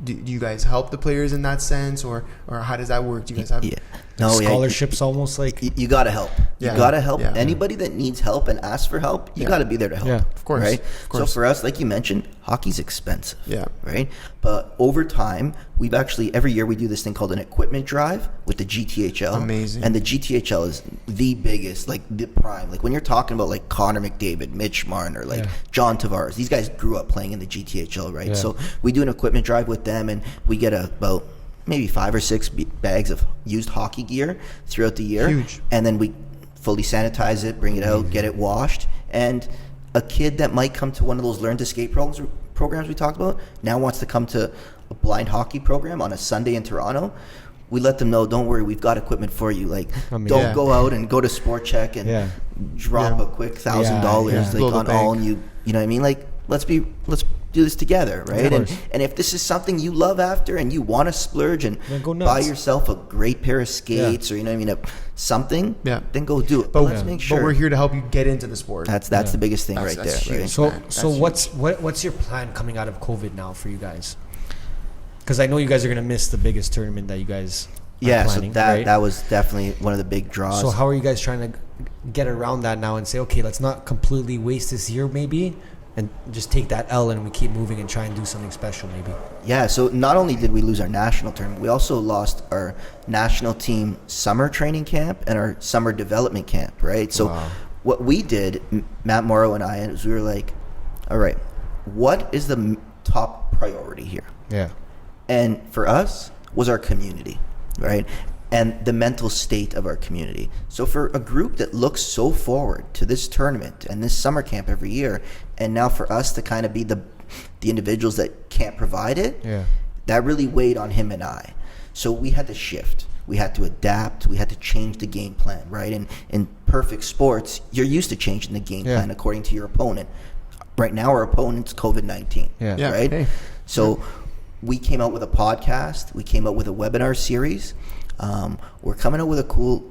Do you guys help the players in that sense, or how does that work? Do you guys have? Yeah. No, Scholarships almost like. You got to help. Yeah. You got to help. Yeah. Anybody that needs help and asks for help, you Yeah. got to be there to help. Yeah, of course, Right? of course. So for us, like you mentioned, hockey's expensive. Yeah. Right? But over time, we've actually, every year we do this thing called an equipment drive with the GTHL. Amazing. And the GTHL is the biggest, like the prime. Like when you're talking about like Connor McDavid, Mitch Marner, like Yeah. John Tavares, these guys grew up playing in the GTHL, right? Yeah. So we do an equipment drive with them, and we get about maybe 5 or 6 bags of used hockey gear throughout the year. Huge. And then we fully sanitize it, bring it out, get it washed. And a kid that might come to one of those learn to skate programs we talked about now wants to come to a blind hockey program on a Sunday in Toronto. We let them know, don't worry, we've got equipment for you. Like, don't yeah. go out and go to Sport Check and drop Yeah. a quick $1,000 Yeah. like Blow the on all bank. you know what I mean? Like, let's do this together, right? Of course. And if this is something you love after and you want to splurge and Then go nuts. buy yourself a great pair of skates or, you know what I mean, something, Yeah. then go do it. But let's make sure. But we're here to help you get into the sport. That's the biggest thing That's right there. huge. Right? So Man, so that's what's your plan coming out of COVID now for you guys? Because I know you guys are gonna miss the biggest tournament that you guys are Yeah, planning, so that right? that was definitely one of the big draws. So how are you guys trying to get around that now and say, okay, let's not completely waste this year maybe, and just take that L and we keep moving and try and do something special maybe? Yeah, so not only did we lose our national tournament, we also lost our national team summer training camp and our summer development camp, right? So what we did, Matt Morrow and I, is we were like, all right, what is the top priority here? Yeah. And for us was our community, right? And the mental state of our community. So for a group that looks so forward to this tournament and this summer camp every year, and now for us to kind of be the individuals that can't provide it, that really weighed on him and I. So we had to shift. We had to adapt. We had to change the game plan, right? And in perfect sports, you're used to changing the game plan according to your opponent. Right now, our opponent's COVID-19, Yeah. right? Hey. So we came out with a podcast. We came out with a webinar series. We're coming out with a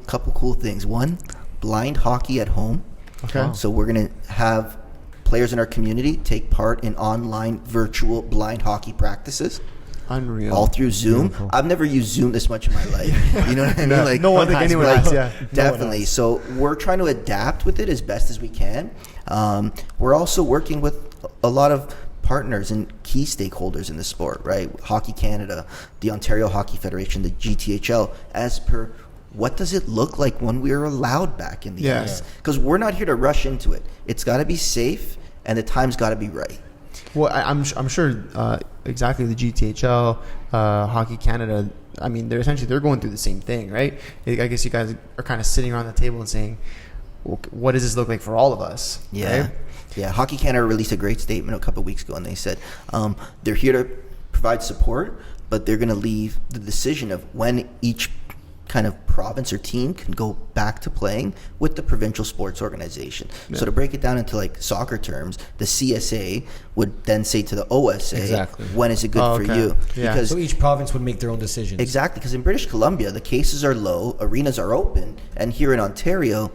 couple cool things. One, blind hockey at home. Okay. So we're going to have players in our community take part in online virtual blind hockey practices. Unreal. All through Zoom. Beautiful. I've never used Zoom this much in my life. You know what I mean? Like, no one think anyone like, has, yeah. Definitely. So we're trying to adapt with it as best as we can. We're also working with a lot of partners and key stakeholders in the sport, right? Hockey Canada, the Ontario Hockey Federation, the GTHL, as per what does it look like when we are allowed back in the ice? Because we're not here to rush into it. It's got to be safe, and the time's got to be right. Well, I'm sure exactly the GTHL, Hockey Canada. I mean, they're going through the same thing, right? I guess you guys are kind of sitting around the table and saying, well, what does this look like for all of us? Yeah. Right? Yeah, Hockey Canada released a great statement a couple of weeks ago, and they said they're here to provide support, but they're going to leave the decision of when each kind of province or team can go back to playing with the provincial sports organization. Yeah. So to break it down into like soccer terms, the CSA would then say to the OSA, when is it good for you? Yeah. Because so each province would make their own decisions. Exactly, because in British Columbia, the cases are low, arenas are open, and here in Ontario,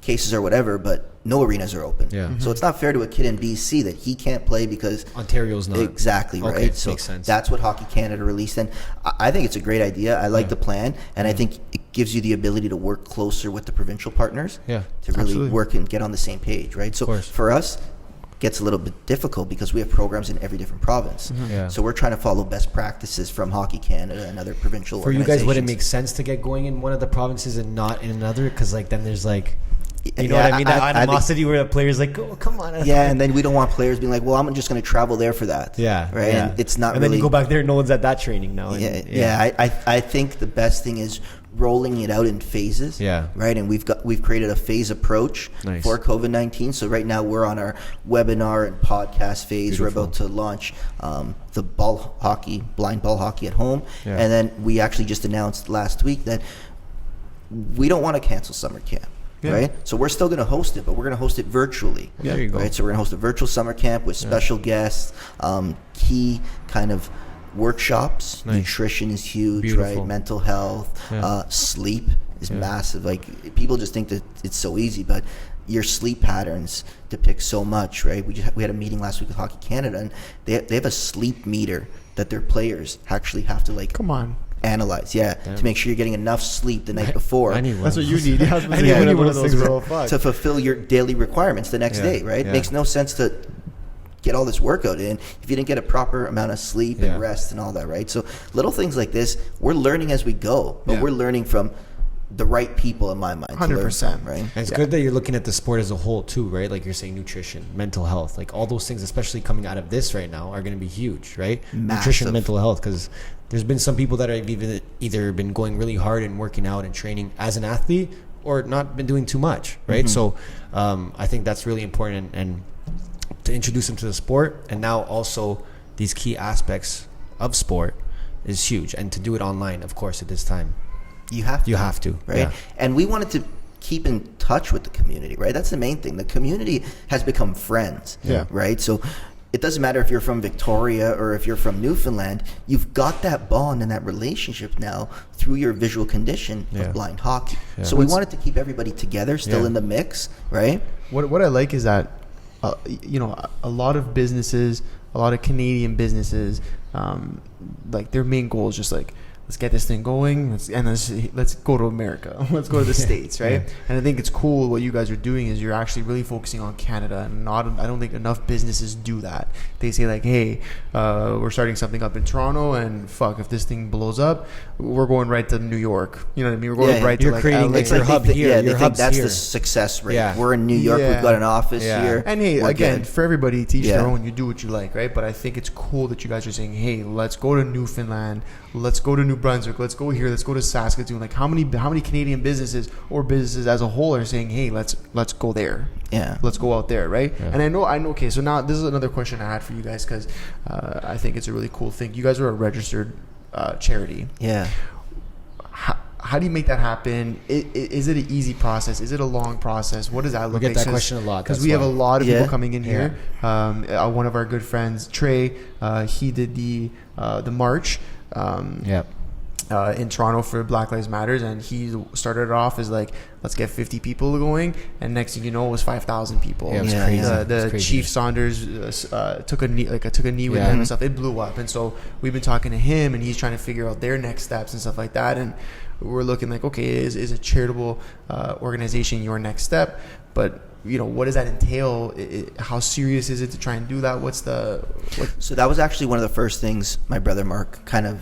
cases are whatever, but no arenas are open. Yeah. So it's not fair to a kid in BC that he can't play because Ontario's not. Exactly, right? Okay, so makes sense. That's what Hockey Canada released, and I think it's a great idea. I like the plan, and I think it gives you the ability to work closer with the provincial partners to really work and get on the same page, right? So for us, gets a little bit difficult because we have programs in every different province. So we're trying to follow best practices from Hockey Canada and other provincial organizations. For you guys, would it make sense to get going in one of the provinces and not in another? Because like then there's like, you know what I mean? That animosity where the player's like, oh, come on. Yeah, and then we don't want players being like, well, I'm just going to travel there for that. Yeah. Right? Yeah. And it's not and really... then you go back there, no one's at that training now. I think the best thing is rolling it out in phases. Yeah. Right? And we've created a phase approach for COVID-19. So right now we're on our webinar and podcast phase. Beautiful. We're about to launch the blind ball hockey at home. Yeah. And then we actually just announced last week that we don't want to cancel summer camp. Yeah. Right, so we're still going to host it, but we're going to host it virtually. Yeah, there you go. Right, so we're going to host a virtual summer camp with special guests, key kind of workshops. Nice. Nutrition is huge. Beautiful. Right? Mental health, sleep is massive. Like people just think that it's so easy, but your sleep patterns depict so much. Right, we had a meeting last week with Hockey Canada, and they have a sleep meter that their players actually have to analyze, to make sure you're getting enough sleep the night before. That's what you need. I need one of those, bro. To fulfill your daily requirements the next day, right? It makes no sense to get all this workout in if you didn't get a proper amount of sleep and rest and all that, right? So little things like this, we're learning as we go, but we're learning from the right people in my mind. 100%, right? And it's good that you're looking at the sport as a whole too, right? Like you're saying nutrition, mental health, like all those things, especially coming out of this right now, are going to be huge, right? Massive. Nutrition, mental health, because there's been some people that have either been going really hard and working out and training as an athlete or not been doing too much, right? So I think that's really important and to introduce them to the sport, and now also these key aspects of sport is huge, and to do it online, of course, at this time. You have to, right? Yeah. And we wanted to keep in touch with the community, right? That's the main thing. The community has become friends, right? So it doesn't matter if you're from Victoria or if you're from Newfoundland, you've got that bond and that relationship now through your visual condition of blind hockey. So we wanted to keep everybody together, still in the mix, right? What I like is that, a lot of businesses, a lot of Canadian businesses, like their main goal is just like, let's get this thing going, let's go to America. Let's go to the States, right? And I think it's cool what you guys are doing is you're actually really focusing on Canada, and I don't think enough businesses do that. They say like, hey, we're starting something up in Toronto, and if this thing blows up, we're going right to New York. You know what I mean? We're going right to creating it's your hub here. They think that's the success rate. We're in New York. We've got an office here. And hey, again, for everybody, to each their own. You do what you like, right? But I think it's cool that you guys are saying, hey, let's go to Newfoundland, let's go to New Brunswick, let's go here, let's go to Saskatoon. Like how many Canadian businesses or businesses as a whole are saying, hey, let's go there. Let's go out there, right? And I know. Okay, so now this is another question I had for you guys, because I think it's a really cool thing. You guys are a registered charity. How do you make that happen? Is it an easy process? Is it a long process? What does that look like? We get that question a lot. Because we have a lot of people coming in here. One of our good friends, Trey, he did the march. In Toronto for Black Lives Matters, and he started it off as like, let's get 50 people going, and next thing you know, it was 5,000 people. It was crazy. The Chief Saunders took a knee with him and stuff. It blew up, and so we've been talking to him, and he's trying to figure out their next steps and stuff like that. And we're looking like, okay, is a charitable organization your next step? But what does that entail? How serious is it to try and do that? So that was actually one of the first things my brother Mark kind of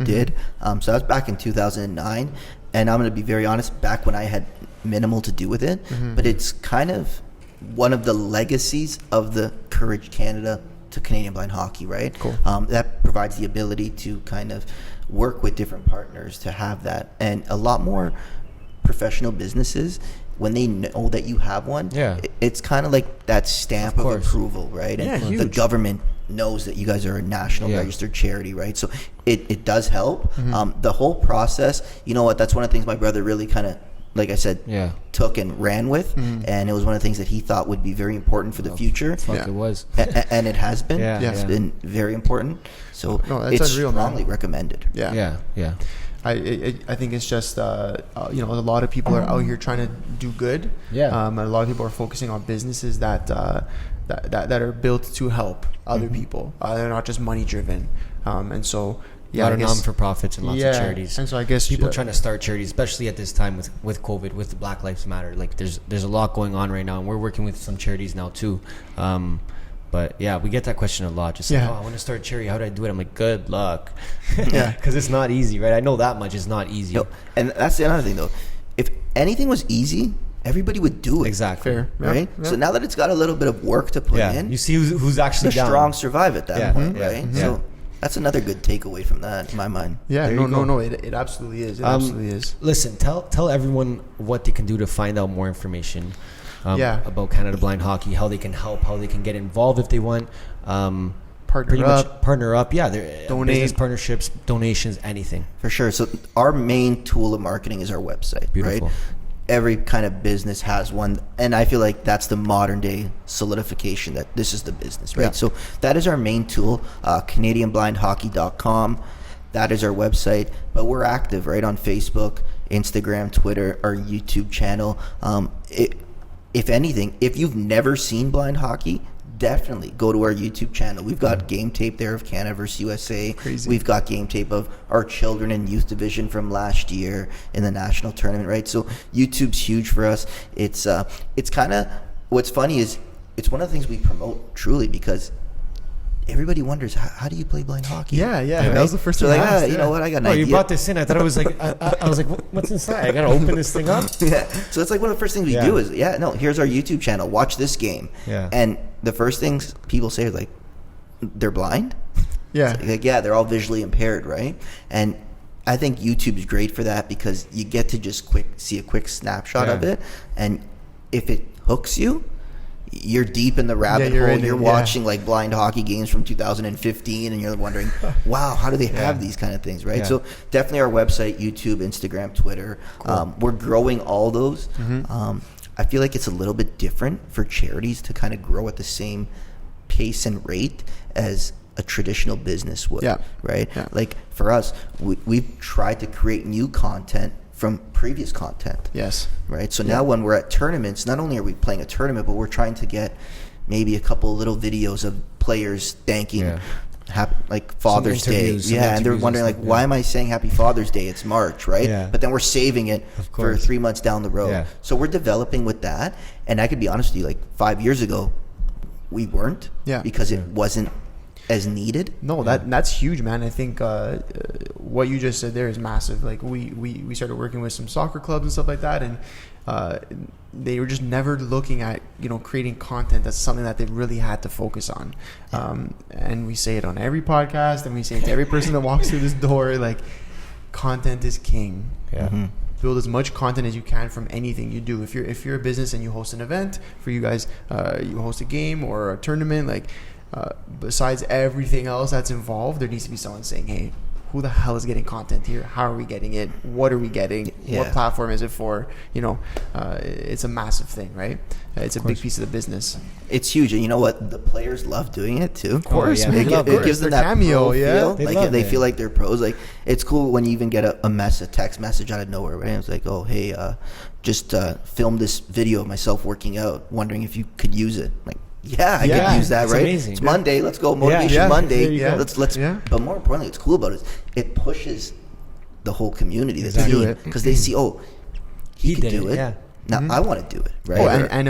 did. So that was back in 2009. And I'm going to be very honest, back when I had minimal to do with it. But it's kind of one of the legacies of the Courage Canada to Canadian Blind Hockey, right? Cool. That provides the ability to kind of work with different partners to have that. And a lot more professional businesses when they know that you have one, it's kind of like that stamp of approval, right? And the government knows that you guys are a national registered charity, right? So it does help. The whole process, you know what, that's one of the things my brother really kind of, like I said, took and ran with, and it was one of the things that he thought would be very important for the future. It was, and it has been. It's been very important. So it's strongly recommended. I think it's just a lot of people are out here trying to do good. And a lot of people are focusing on businesses that are built to help other people. They're not just money driven, and so. A lot of non-for-profits and lots of charities. And so I guess people trying to start charities, especially at this time with COVID, with the Black Lives Matter. Like there's a lot going on right now, and we're working with some charities now too. But yeah, we get that question a lot. Just like, I want to start a charity. How do I do it? I'm like, good luck. Because it's not easy, right? I know that much. It's not easy. No, and that's the other thing, though. If anything was easy, everybody would do it. Exactly. Fair. Right? So now that it's got a little bit of work to put in, you see who's actually the down. strong survive at that point, right? So that's another good takeaway from that, in my mind. Yeah, no, it absolutely is. It absolutely is. Listen, tell everyone what they can do to find out more information about Canada Blind Hockey, how they can help, how they can get involved if they want. Partner up. Yeah, donate, business partnerships, donations, anything. For sure. So our main tool of marketing is our website, right? Every kind of business has one, and I feel like that's the modern day solidification that this is the business, right? So that is our main tool, CanadianBlindHockey.com. That is our website, but we're active, right, on Facebook, Instagram, Twitter, our YouTube channel. If anything, if you've never seen blind hockey, definitely go to our YouTube channel. We've got game tape there of Canada versus USA. Crazy. We've got game tape of our children and youth division from last year in the national tournament, right? So YouTube's huge for us. It's kind of, what's funny is it's one of the things we promote truly because everybody wonders, how do you play blind hockey? Yeah. Right? That was the first thing I asked. You know what? I got an idea. You brought this in. I thought it was like, I was like, what's inside? I got to open this thing up? Yeah. So it's like one of the first things we do is, here's our YouTube channel. Watch this game. Yeah. And the first things people say is like, they're blind? Yeah. Like, they're all visually impaired, right? And I think YouTube is great for that because you get to just see a quick snapshot of it. And if it hooks you, you're deep in the rabbit hole. You're watching like blind hockey games from 2015 and you're wondering, wow, how do they have these kind of things, right? Yeah. So definitely our website, YouTube, Instagram, Twitter. Cool. We're growing all those. I feel like it's a little bit different for charities to kind of grow at the same pace and rate as a traditional business would, right? Yeah. Like for us, we've tried to create new content from previous content. Yes. Right? So now when we're at tournaments, not only are we playing a tournament, but we're trying to get maybe a couple little videos of players thanking like Father's Day. And they're wondering like, why am I saying Happy Father's Day? It's March, right? Yeah. But then we're saving it for 3 months down the road. Yeah. So we're developing with that. And I could be honest with you, like 5 years ago, we weren't because it wasn't as needed. No, that's huge, man. I think what you just said there is massive. Like we started working with some soccer clubs and stuff like that, and they were just never looking at creating content that's something that they really had to focus on. And we say it on every podcast, and we say it to every person that walks through this door, like content is king. Build as much content as you can from anything you do. If you're a business and you host an event, for you guys, you host a game or a tournament, like besides everything else that's involved, there needs to be someone saying, hey, who the hell is getting content here? How are we getting it? What are we getting? What platform is it for? It's a massive thing, right? It's a big piece of the business. It's huge. And you know what? The players love doing it too. Of course. It gives them that cameo, pro feel. They feel like they're pros. Like it's cool when you even get a text message out of nowhere, right? It's like, oh, hey, just filmed this video of myself working out, wondering if you could use it. Like, I could use that, right? Amazing. It's Monday. Let's go. Motivation Monday. Let's. But more importantly, what's cool about it is it pushes the whole community, the team, because they see, he can do it. Yeah. Now I want to do it, right? And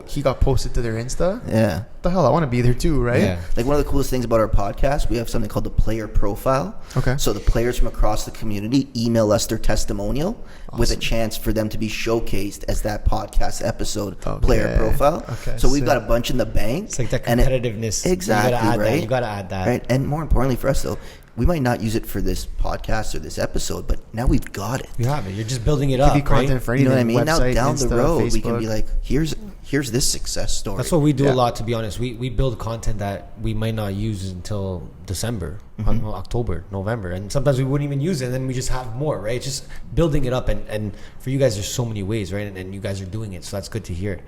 he got posted to their Insta. Yeah. What the hell, I want to be there too, right? Yeah. Like one of the coolest things about our podcast, we have something called the player profile. Okay. So the players from across the community email us their testimonial with a chance for them to be showcased as that podcast episode player profile. Okay. So we've got a bunch in the bank. It's like that competitiveness. Exactly, right? You got to add that. Right. And more importantly for us though, we might not use it for this podcast or this episode, but now we've got it. You have it. You're just building it Could up, be content right? for You know anything. what I mean? Website, Now down Insta, the road, we can Facebook. be like, here's this success story. That's what we do Yeah. a lot, to be honest. We build content that we might not use until December, October, November, and sometimes we wouldn't even use it, and then we just have more, right? It's just building it up, and for you guys, there's so many ways, right? And you guys are doing it, so that's good to hear.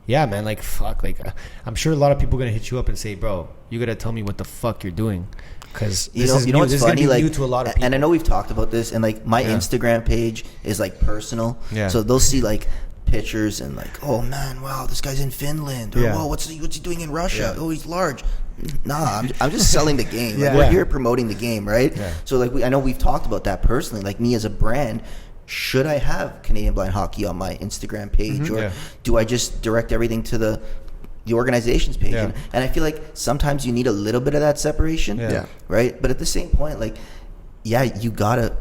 Yeah, man, like, fuck, like, I'm sure a lot of people are gonna hit you up and say, bro, you gotta tell me what the fuck you're doing, because you know what's this funny? is gonna be Like, new to a lot of people. and I know we've talked about this, and like my Yeah. Instagram page is like personal, Yeah. so they'll see like pictures and like, oh man, wow, this guy's in Finland, or Yeah. whoa, what's he doing in Russia? Yeah. Oh, he's large. Nah, I'm just selling the game. Like, Yeah. we're Yeah. here promoting the game, right? Yeah. So like I know we've talked about that personally. Like me as a brand, should I have Canadian Blind Hockey on my Instagram page, or Yeah. do I just direct everything to the organization's page? Yeah. And I feel like sometimes you need a little bit of that separation, Yeah. right? But at the same point, like, yeah, you gotta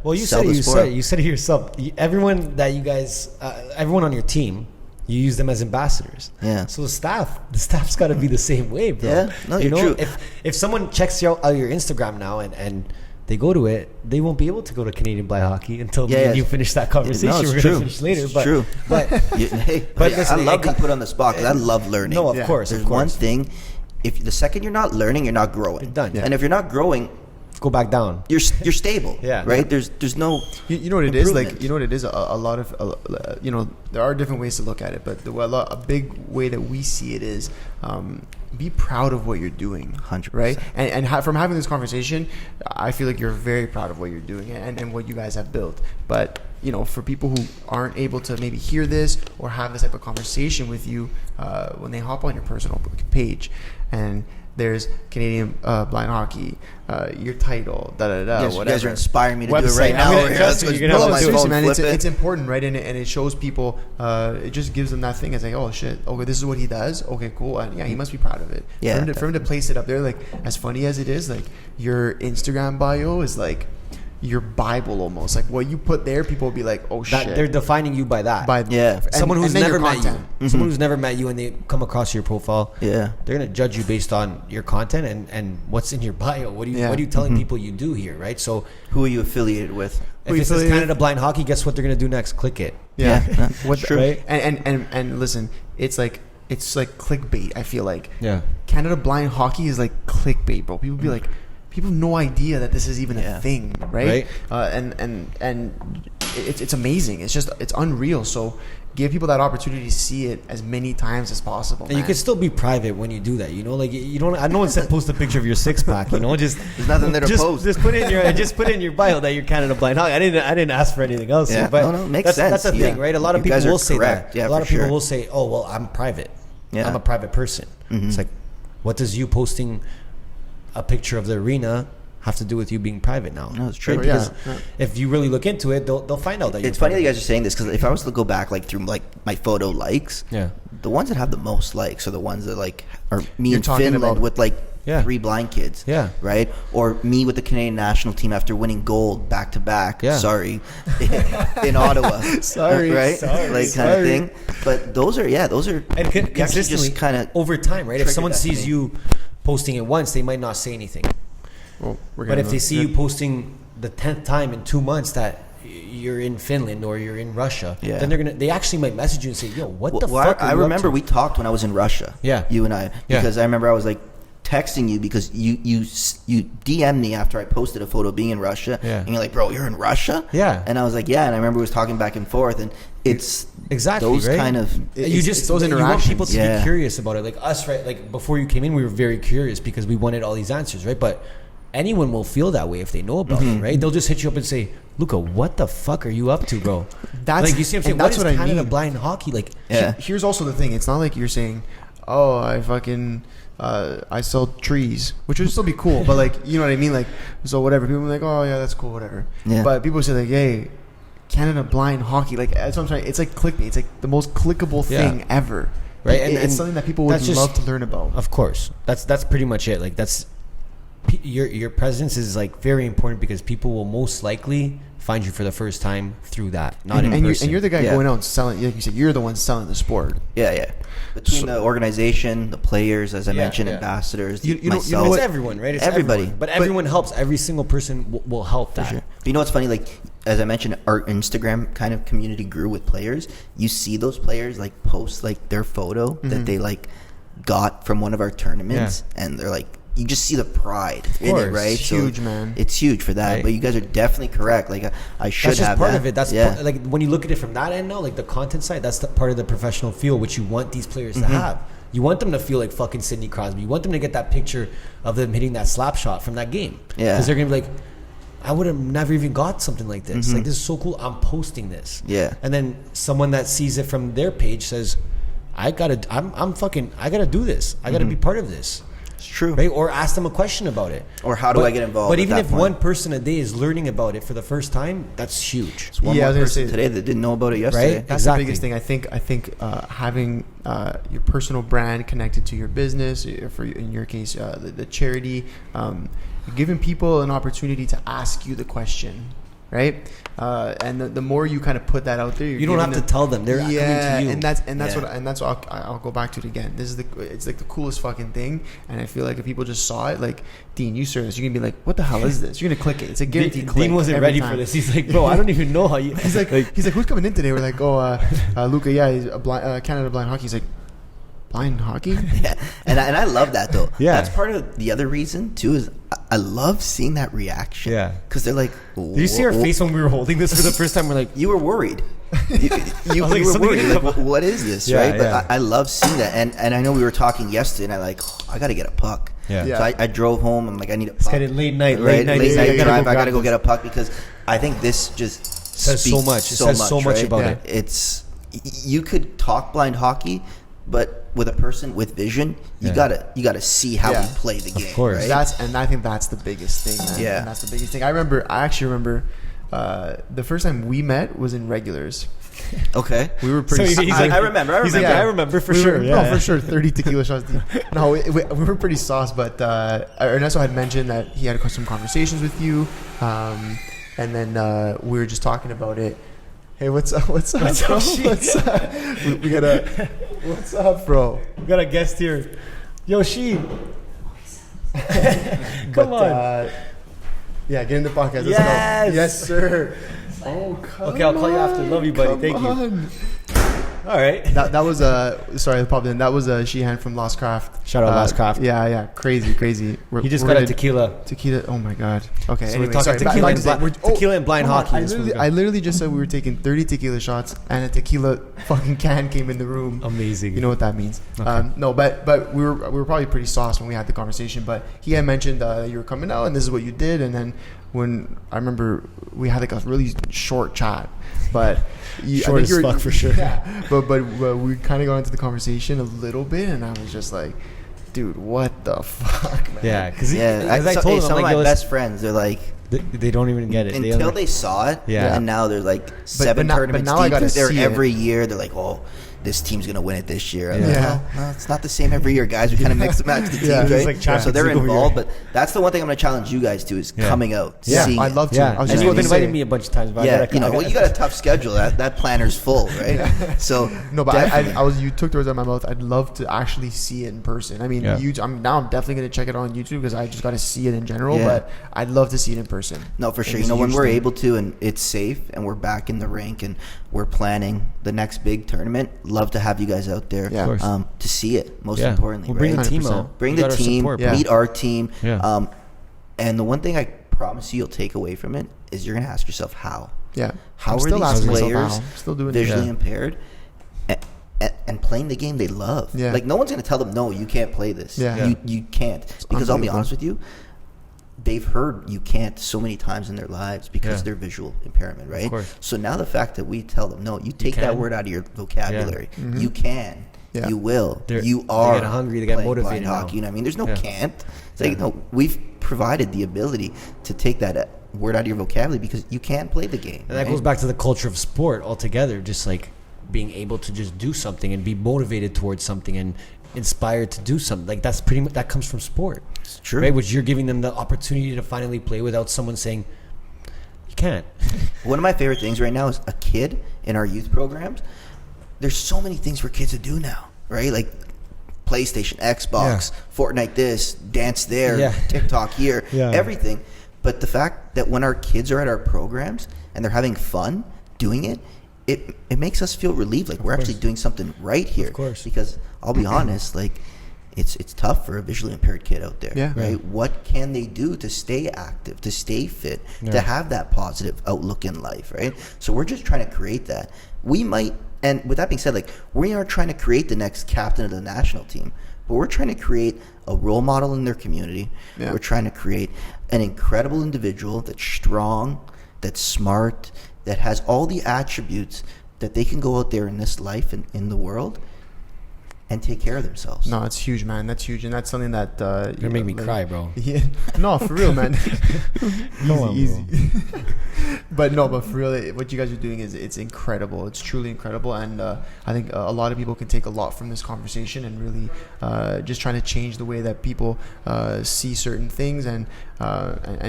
Well, you sell said it. the sport. You said it yourself. Everyone that you guys, everyone on your team, you use them as ambassadors. Yeah. So the staff's got to be the same way, bro. Yeah. No, you you're know, true. if someone checks out your Instagram now and they go to it, they won't be able to go to Canadian Blind Hockey until Yeah, yeah. you finish that conversation. No, it's We're true. gonna finish later, It's but true. but Hey, But I listen, love it being co- put on the spot because I love learning. no, of Yeah. course, There's of course. one thing: if the second you're not learning, you're not growing. You're done. Yeah. And if you're not growing, Go back down. you're stable. Yeah. Right. There's no. You know what it is, like, improvement. you know what it is, a lot of you know, there are different ways to look at it, but a big way that we see it is be proud of what you're doing. 100%. Right? And from having this conversation, I feel like you're very proud of what you're doing and what you guys have built. But you know, for people who aren't able to maybe hear this or have this type of conversation with you when they hop on your personal page, and there's Canadian Blind Hockey, your title, Yes, you whatever. guys are inspiring me to do it Website. right now. I'm gonna Over here. trust Let's you, go you're gonna pull have my to do it. Seriously, phone, man, flip it's it. important, right? And it shows people. It just gives them that thing. It's like, oh shit, okay, this is what he does. Okay, cool. And yeah, he must be proud of it. Yeah, for him to place it up there, like, as funny as it is, like, your Instagram bio is like your Bible almost. Like, what you put there, people will be like, oh That shit. they're defining you by that. Yeah. Someone who's and then never your met you. content. Someone who's never met you, and they come across your profile. Yeah. They're gonna judge you based on your content and what's in your bio. What are you Yeah. telling people you do here, right? So Who are you affiliated with? if it says affiliated Canada Blind Hockey, guess what they're gonna do next? Click it. Yeah. Yeah. What True. Right? And listen, it's like clickbait. I feel like Yeah. Canada Blind Hockey is like clickbait, bro. People be like, people have no idea that this is even Yeah. a thing, right? And it's amazing. It's unreal. So give people that opportunity to see it as many times as possible. And you man. can still be private when you do that. You know, like you don't. I no one said post a picture of your six pack. You know, just There's nothing there to post. Just put in your bio that you're Canada Blind Hockey. I didn't ask for anything else. Yeah. Here, but No, makes that's sense. the thing, Yeah. right? A lot of You people guys are will say correct. that. Yeah, a lot for of people sure. will say, "Oh, well, I'm private. Yeah. I'm a private person." It's like, what does you posting a picture of the arena have to do with you being private now? No, it's true. Right? Yeah. Because if you really look into it, they'll find out that It's you're funny that you private. guys are saying this because if I was to go back like through like my photo likes, Yeah. the ones that have the most likes are the ones that like are me You're in talking Finland about- with like Yeah. 3 blind kids, Yeah. right? Or me with the Canadian national team after winning gold back to back. Yeah. Sorry, in Ottawa. Sorry. right? Sorry. Like kind of thing. But those are and you actually consistently just kind of over time, right? If triggered someone that sees thing. you posting it once, they might not say anything. Well, we're But gonna if they look- see you posting the 10th time in 2 months that you're in Finland or you're in Russia, Yeah. then they actually might message you and say, "Yo, what the Well, fuck?" I are you up remember to?" we talked when I was in Russia. Yeah. You and I, Yeah. because I remember I was like texting you because you DM'd me after I posted a photo of being in Russia. Yeah. And you're like, bro, you're in Russia? Yeah. And I was like, yeah. And I remember we was talking back and forth, and it's Exactly, those right? kind of It's those you want interactions. people to Yeah. be curious about it. Like us, right? Like before you came in, we were very curious because we wanted all these answers, right? But anyone will feel that way if they know about it, right? They'll just hit you up and say, "Luca, what the fuck are you up to, bro?" That's- like you see what I'm saying. and that's what what I is Canada mean. Blind Hockey like? Yeah. Here's also the thing. It's not like you're saying, oh, I fucking I sell trees, which would still be cool, but like, you know what I mean? Like, so whatever. People are like, oh yeah, that's cool, whatever. Yeah. But people say like, hey, Canada Blind Hockey, like, that's what I'm trying. It's like clickbait. It's like the most clickable Yeah. thing ever. Right, Like, and it's something that people would that's just- love to learn about. Of course, that's pretty much it. Like that's your presence is like very important because people will most likely find you for the first time through that, not in person. And you're the guy going out and selling. Like you said, you're the one selling the sport. Yeah. Between the organization, the players, as I mentioned, ambassadors, myself, it's everyone, right? It's everybody. Everyone. But everyone helps. Every single person will help that. Sure. But you know what's funny? Like, as I mentioned, our Instagram kind of community grew with players. You see those players like post like their photo that they like got from one of our tournaments, and they're like, you just see the pride in it, right? It's huge, man. It's huge for that. Right. But you guys are definitely correct. Like, I should that's just have part that. of it. That's part, like when you look at it from that end now, like the content side, that's the part of the professional feel which you want these players to have. You want them to feel like fucking Sidney Crosby. You want them to get that picture of them hitting that slap shot from that game. Yeah. Because they're gonna be like, I would have never even got something like this. Like, this is so cool. I'm posting this. Yeah. And then someone that sees it from their page says, I gotta do this. I gotta be part of this. It's true. Right? Or ask them a question about it. Or how do I get involved? But even if point? one person a day is learning about it for the first time, that's huge. It's one more person today that didn't know about it yesterday. Right? That's the biggest thing. I think having your personal brand connected to your business, for in your case, the charity, giving people an opportunity to ask you the question, right? And the more you kind of put that out there, you don't have to tell them. They're coming to you. and that's what I'll go back to it again. It's like the coolest fucking thing, and I feel like if people just saw it, like, Dean, you serve this, you're gonna be like, what the hell is this? You're gonna click it. It's a guaranteed click. Dean wasn't ready for this. He's like, bro, I don't even know how you. He's like, who's coming in today? We're like, Luca, he's a blind, Canada blind hockey. He's like, blind hockey? Yeah, and I love that though. Yeah, that's part of the other reason too. Is I love seeing that reaction. Yeah, because they're like, did you see our face when we were holding this for the first time? We're like, you were worried. You were worried. Like, what is this, right? But I love seeing that, and I know we were talking yesterday, and I got to get a puck. Yeah. So I drove home. I'm like, I need a puck. It's late night drive. I got to go this. get a puck because I think this just says so much. It says so much about it. It's, you could talk blind hockey, but with a person with vision, you gotta see how we play the game. Of course, right? I think that's the biggest thing, man. Yeah, and that's the biggest thing. I actually remember the first time we met was in regulars. Okay, we were pretty. So I remember. I remember for sure. For sure. 30 tequila shots deep. No, we were pretty sauced, but Ernesto had mentioned that he had some conversations with you, and then we were just talking about it. Hey, what's up, bro? What's up? We got a. What's up, bro? We got a guest here. Yoshi. Come on. Yeah, get in the podcast. Let's go. Yes, sir. Oh, come on. Okay, I'll call you after. Love you, buddy. Thank you. All right. That was sorry, I popped in. That was Sheehan from Lost Craft. Shout out Lost Craft. Yeah, crazy. He just got a tequila. Oh my god. Okay, so anyway, we're talking tequila and blind hockey. I literally just said we were taking 30 tequila shots and a tequila fucking can came in the room. Amazing. You know what that means? Okay. No, but we were probably pretty sauced when we had the conversation. But he had mentioned you were coming out and this is what you did, and then when I remember we had like a really short chat, but short as fuck for sure. Yeah, but we kind of got into the conversation a little bit, and I was just like, dude, what the fuck, man? Yeah, because I told some of my best friends, they're like, they don't even get it until they saw it. Yeah, and now they're like seven tournaments deep. They're every year. They're like, oh, this team's gonna win it this year. I'm like, no, it's not the same every year, guys. We kind of mix and match the teams, right? Like so they're involved, but that's the one thing I'm gonna challenge you guys to is coming out. Yeah, seeing I'd love to. Yeah, and you've invited me a bunch of times. But you got a tough schedule. That planner's full, right? So no, but you took the words out of my mouth. I'd love to actually see it in person. I mean, I'm definitely gonna check it on YouTube because I just got to see it in general. But I'd love to see it in person. No, for sure. You know, when we're able to and it's safe and we're back in the rink and we're planning the next big tournament, love to have you guys out there to see it, most importantly. We'll bring the team out. Bring the team, meet our team. Yeah. And the one thing I promise you you'll take away from it is you're going to ask yourself how. Yeah. How are these players visually impaired and playing the game they love? Yeah. Like, no one's going to tell them, no, you can't play this. Yeah. You can't. Because I'll be honest with you, they've heard you can't so many times in their lives because of their visual impairment, right? So now the fact that we tell them, no, you take that word out of your vocabulary. You can. You will. You are. They get hungry. They get motivated. Hockey. You know what I mean? There's no can't. It's like, no, we've provided the ability to take that word out of your vocabulary because you can play the game. And that goes back to the culture of sport altogether. Just like being able to just do something and be motivated towards something and inspired to do something. Like that's pretty much, that comes from sport. It's true. Right? Which you're giving them the opportunity to finally play without someone saying, you can't. One of my favorite things right now is a kid in our youth programs. There's so many things for kids to do now, right? Like PlayStation, Xbox, Fortnite this, dance there, TikTok here, everything. But the fact that when our kids are at our programs and they're having fun doing it, it makes us feel relieved. Like we're actually doing something right here. Of course. Because I'll be honest, like it's tough for a visually impaired kid out there, right? What can they do to stay active, to stay fit, to have that positive outlook in life, right? So we're just trying to create that. We might, and with that being said, like we aren't trying to create the next captain of the national team, but we're trying to create a role model in their community. We're trying to create an incredible individual that's strong, that's smart, that has all the attributes that they can go out there in this life and in the world and take care of themselves. No, it's huge, man. That's huge, and that's something that You're gonna make me cry, bro. Yeah, no, for real, man. easy. But for real, what you guys are doing it's incredible. It's truly incredible, and I think a lot of people can take a lot from this conversation and really just trying to change the way that people see certain things and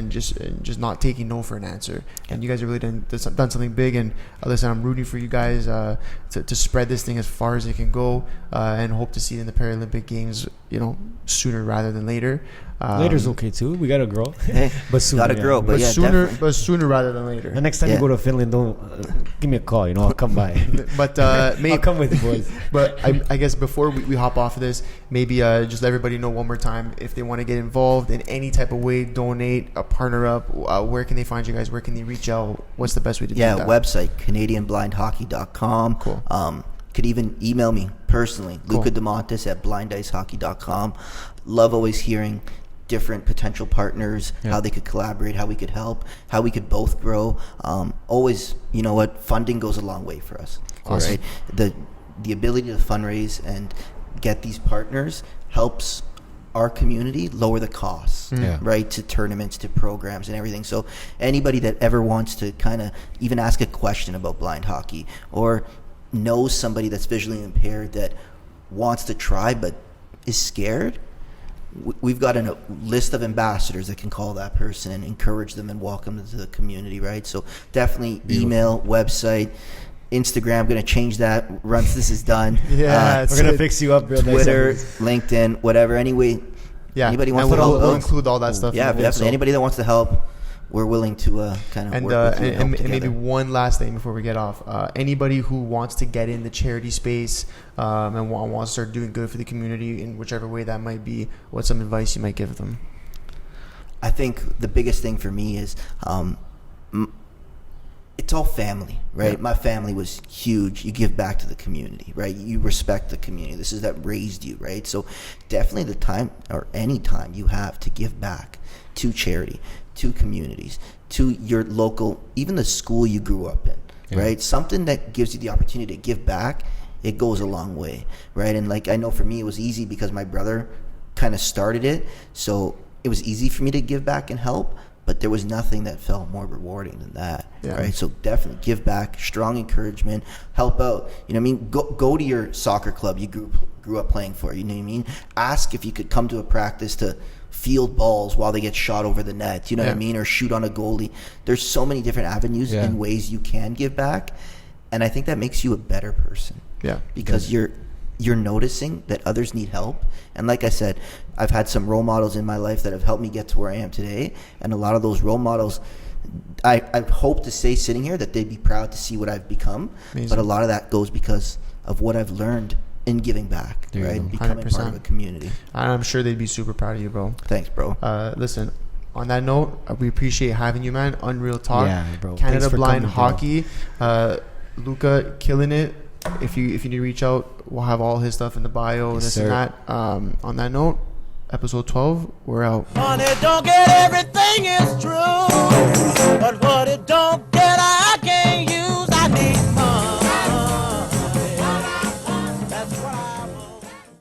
just not taking no for an answer. And you guys have really done something big. And listen, I'm rooting for you guys to spread this thing as far as it can go, and hope to see it in the Paralympic Games, sooner rather than later. Later's okay too. We got a girl, but sooner. Got a girl, but sooner rather than later. The next time you go to Finland, don't give me a call. I'll come by. But I'll come with you, boys. But I guess before we hop off of this, maybe just let everybody know one more time if they want to get involved in any type of way, donate, partner up. Where can they find you guys? Where can they reach out? What's the best way to do that? Website CanadianBlindHockey.com. Cool. Could even email me personally, Luca Demontis at BlindIceHockey.com. Love always hearing different potential partners, how they could collaborate, how we could help, how we could both grow. Always, funding goes a long way for us. Awesome. Right? The ability to fundraise and get these partners helps our community lower the costs, right, to tournaments, to programs and everything. So anybody that ever wants to kind of even ask a question about blind hockey or knows somebody that's visually impaired that wants to try but is scared, we've got a list of ambassadors that can call that person and encourage them and welcome them to the community, right? So definitely email, website, Instagram. I'm going to change that once this is done. We're going to fix you up real nice. Twitter, LinkedIn, whatever. Anyway, anybody wants to help. We'll include all that stuff. Yeah, definitely. Anybody that wants to help, we're willing to kind of work with you and maybe one last thing before we get off. Anybody who wants to get in the charity space and wants to start doing good for the community in whichever way that might be, what's some advice you might give them? I think the biggest thing for me is it's all family, right? My family was huge. You give back to the community, right? You respect the community. This is that raised you, right? So definitely the time or any time you have to give back to charity, to communities, to your local, even the school you grew up in, right? Something that gives you the opportunity to give back, it goes a long way, right? And like I know for me it was easy because my brother kind of started it, so it was easy for me to give back and help, but there was nothing that felt more rewarding than that, right? So definitely give back, strong encouragement, help out. You know what I mean? Go to your soccer club you grew up playing for, you know what I mean? Ask if you could come to a practice to field balls while they get shot over the net, you know what I mean? Or shoot on a goalie. There's so many different avenues and ways you can give back, and I think that makes you a better person. Yeah. Because you're noticing that others need help. And like I said, I've had some role models in my life that have helped me get to where I am today, and a lot of those role models, I hope to say sitting here that they'd be proud to see what I've become. Amazing. But a lot of that goes because of what I've learned in giving back, right? Becoming 100%. Part of a community. I'm sure they'd be super proud of you, bro. Thanks, bro. Listen, on that note, we appreciate having you, man. Unreal talk. Yeah, bro. Canada Blind Hockey. Luca, killing it. If you need to reach out, we'll have all his stuff in the bio, this and that. On that note, episode 12, we're out. Money don't get everything is true, but what it don't